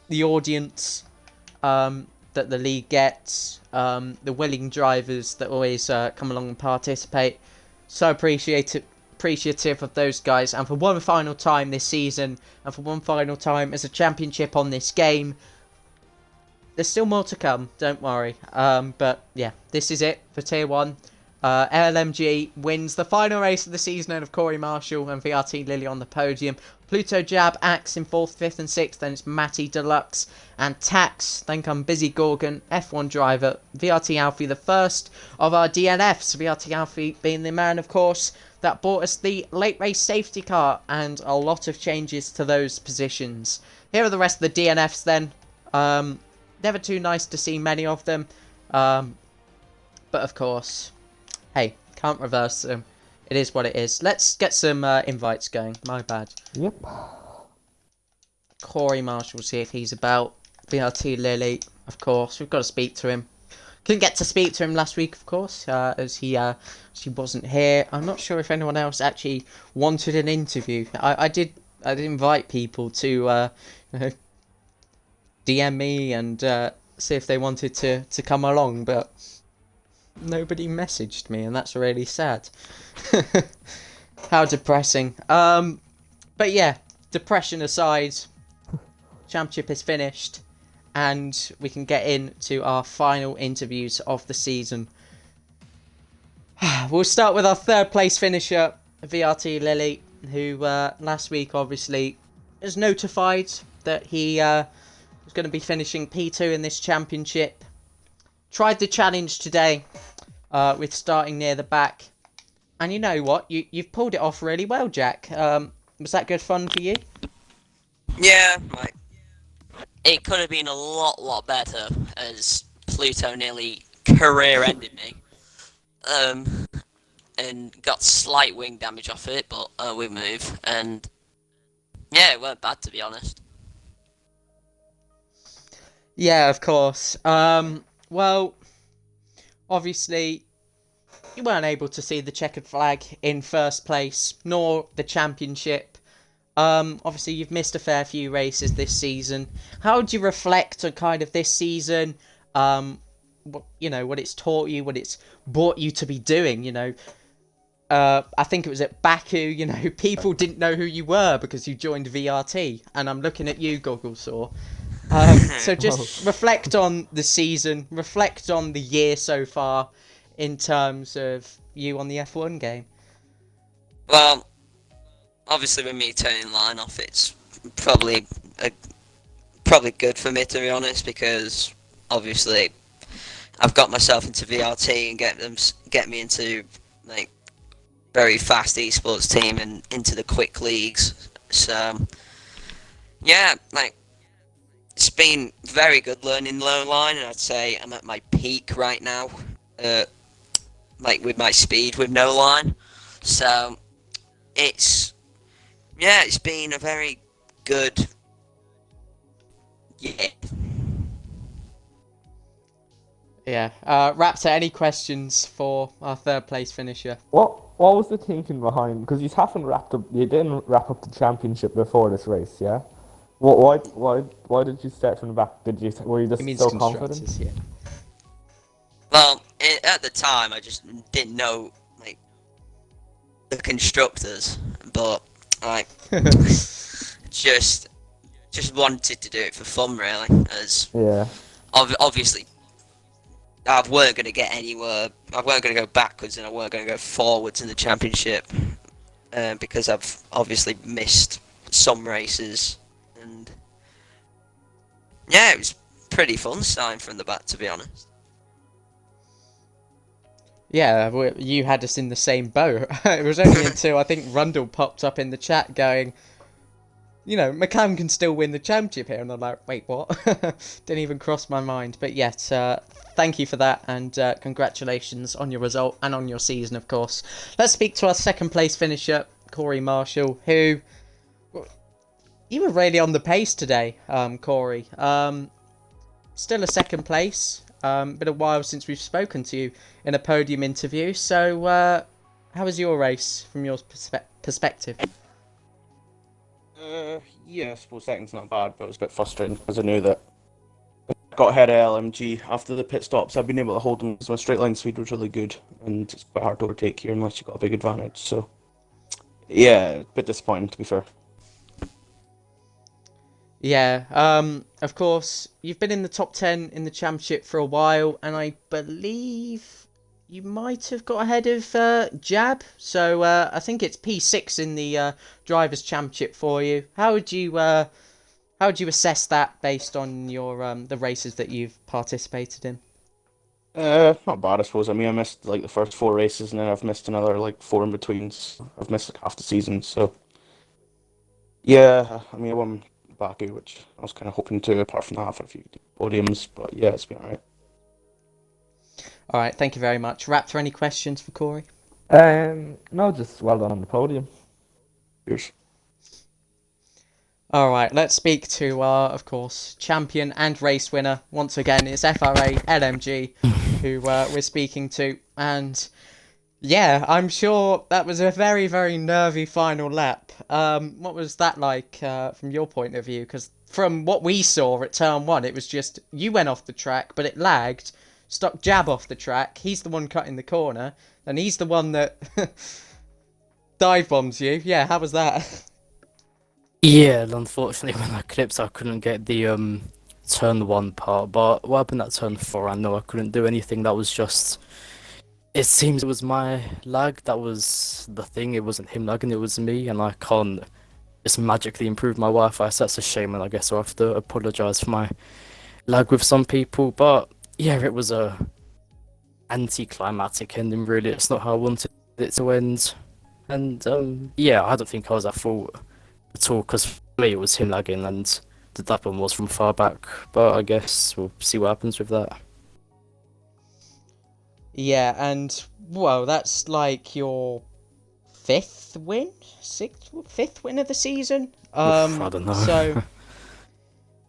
the audience that the league gets, the willing drivers that always come along and participate, so appreciative of those guys. And for one final time this season, and for one final time as a championship on this game, there's still more to come, don't worry. But yeah, this is it for Tier 1. LMG wins the final race of the season out of Corey Marshall and VRT Lilly on the podium. Pluto, Jab, Axe in 4th, 5th and 6th. Then it's Matty, Deluxe and Tax. Then come Busy Gorgon, F1 driver, VRT Alfie, the first of our DNFs. VRT Alfie being the man, of course, that bought us the late race safety car and a lot of changes to those positions. Here are the rest of the DNFs then. Never too nice to see many of them. But of course, hey, can't reverse them. It is what it is. Let's get some invites going. My bad. Yep. Corey Marshall, see if he's about. VRT Lilly, of course. We've got to speak to him. Couldn't get to speak to him last week, of course, as he wasn't here. I'm not sure if anyone else actually wanted an interview. I did invite people to DM me and see if they wanted to come along, but nobody messaged me, and that's really sad. How depressing. But yeah, depression aside, championship is finished, and we can get into our final interviews of the season. We'll start with our third place finisher, VRT Lilly, who last week obviously was notified that he was going to be finishing P2 in this championship. Tried the challenge today with starting near the back. And you know what? You've pulled it off really well, Jack. Was that good fun for you? Yeah, like, it could have been a lot better, as Pluto nearly career-ended me. And got slight wing damage off it, but we move. And yeah, it weren't bad, to be honest. Yeah, of course. Well, obviously, you weren't able to see the checkered flag in first place, nor the championship. Obviously, you've missed a fair few races this season. How do you reflect on kind of this season? What it's taught you, what it's brought you to be doing, you know? I think it was at Baku, you know, people didn't know who you were because you joined VRT. And I'm looking at you, Gogglesaw. So just reflect on the season, reflect on the year so far in terms of you on the F1 game. Well, obviously with me turning line off, it's probably good for me, to be honest, because obviously I've got myself into VRT and get me into like very fast esports team and into the quick leagues. So yeah, like it's been very good learning low line, and I'd say I'm at my peak right now, like with my speed with no line. So it's it's been a very good year. Yeah. Raptor, any questions for our third place finisher? What was the thinking behind? Because you didn't wrap up the championship before this race, yeah? Why did you start from the back? Were you It just means so confident? constructors, yeah. Well, at the time I just didn't know like the constructors, but like just wanted to do it for fun, really. As Yeah. obviously I weren't going to get anywhere. I weren't going to go backwards, and I weren't going to go forwards in the championship, because I've obviously missed some races, and yeah, it was pretty fun starting from the back, to be honest. Yeah, you had us in the same boat. It was only until I think Rundle popped up in the chat going, McCann can still win the championship here. And I'm like, wait, what? Didn't even cross my mind. But yet, thank you for that. And congratulations on your result and on your season, of course. Let's speak to our second place finisher, Corey Marshall, who... You were really on the pace today, Corey. Still a second place. Been a while since we've spoken to you in a podium interview. So, how was your race from your perspective? Yeah, I suppose second's not bad, but it was a bit frustrating because I knew that I got ahead of LMG after the pit stops. I've been able to hold them because my straight line speed was really good, and it's quite hard to overtake here unless you've got a big advantage. So, yeah, a bit disappointing to be fair. Yeah, of course, you've been in the top 10 in the championship for a while, and I believe you might have got ahead of Jab, so I think it's P6 in the Drivers' Championship for you. How would you assess that based on your the races that you've participated in? Not bad, I suppose. I mean, I missed like the first 4 races, and then I've missed another like 4 in betweens. I've missed like half the season, so yeah. I mean, I won Baku, which I was kind of hoping to. Apart from that, for a few podiums, but yeah, it's been alright. All right, thank you very much. Raptor, any questions for Corey? No, just well done on the podium. Cheers. All right, let's speak to our, of course, champion and race winner. Once again, it's FRA LMG who we're speaking to. And yeah, I'm sure that was a very, very nervy final lap. What was that like from your point of view? Because from what we saw at turn 1, it was just you went off the track, but it lagged, stuck Jab off the track. He's the one cutting the corner, and he's the one that dive bombs you. Yeah, how was that? Yeah, unfortunately, when I clipped, I couldn't get the turn 1 part. But what happened at turn 4? I know I couldn't do anything. That was just. It seems it was my lag that was the thing. It wasn't him lagging, it was me, and I can't just magically improve my Wi-Fi. So that's a shame, and I guess I'll have to apologise for my lag with some people. But yeah, it was a anticlimactic ending. Really, it's not how I wanted it to end. And yeah, I don't think I was at fault at all, because for me it was him lagging and the that one was from far back, but I guess we'll see what happens with that. Yeah, and well, that's like your fifth win of the season. I don't know. So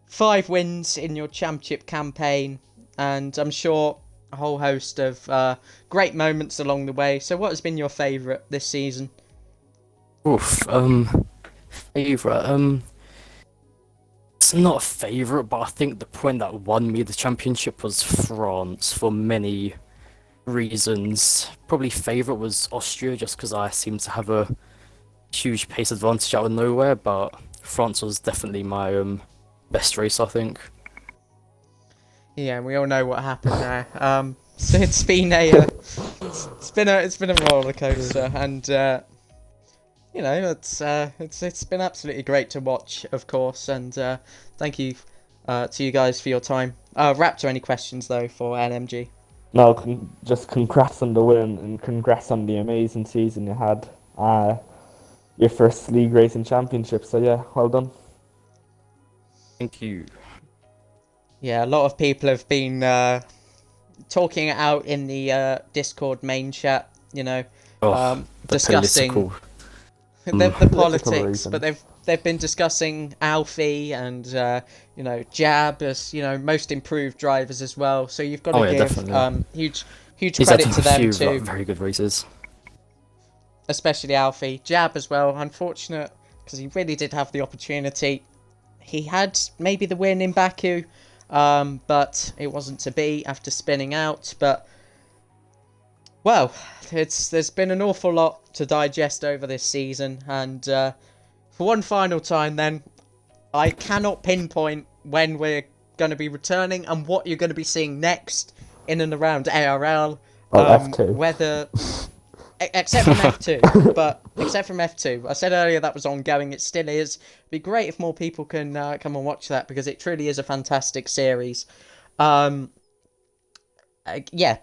5 wins in your championship campaign, and I'm sure a whole host of great moments along the way. So what has been your favourite this season? Oof, favourite, it's not a favourite, but I think the point that won me the championship was France for many reasons. Probably favourite was Austria, just because I seem to have a huge pace advantage out of nowhere, but France was definitely my best race, I think. Yeah, we all know what happened there. So it's been it's been a roller coaster, and it's been absolutely great to watch, of course, and thank you to you guys for your time. Raptor, any questions though for LMG? No, just congrats on the win and congrats on the amazing season you had. Your first league racing championship. So yeah, well done. Thank you. Yeah, a lot of people have been talking it out in the Discord main chat, Oh, the discussing political. the Political politics, but reasons. they've been discussing Alfie and Jab as most improved drivers as well. So you've got Oh to yeah, give definitely. huge He's had credit to a them few too, very good races. especially Alfie. Jab as well, unfortunate because he really did have the opportunity. He had maybe the win in Baku, but it wasn't to be after spinning out. But well, there's been an awful lot to digest over this season, and for one final time, then I cannot pinpoint when we're going to be returning and what you're going to be seeing next in and around ARL. Oh, F2. Whether except from F2, but except from F2, I said earlier that was ongoing. It still is. It'd be great if more people can come and watch that because it truly is a fantastic series. Yeah,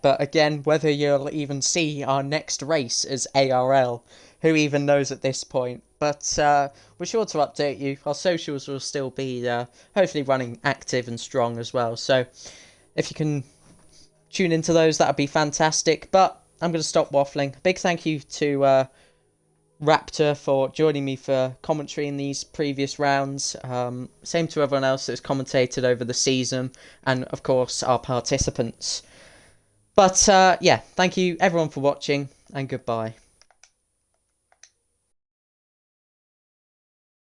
but again, whether you'll even see our next race as ARL, who even knows at this point? But we're sure to update you. Our socials will still be hopefully running active and strong as well. So if you can tune into those, that would be fantastic. But I'm going to stop waffling. Big thank you to Raptor for joining me for commentary in these previous rounds. Same to everyone else that's commentated over the season, and of course our participants. But yeah, thank you everyone for watching, and goodbye.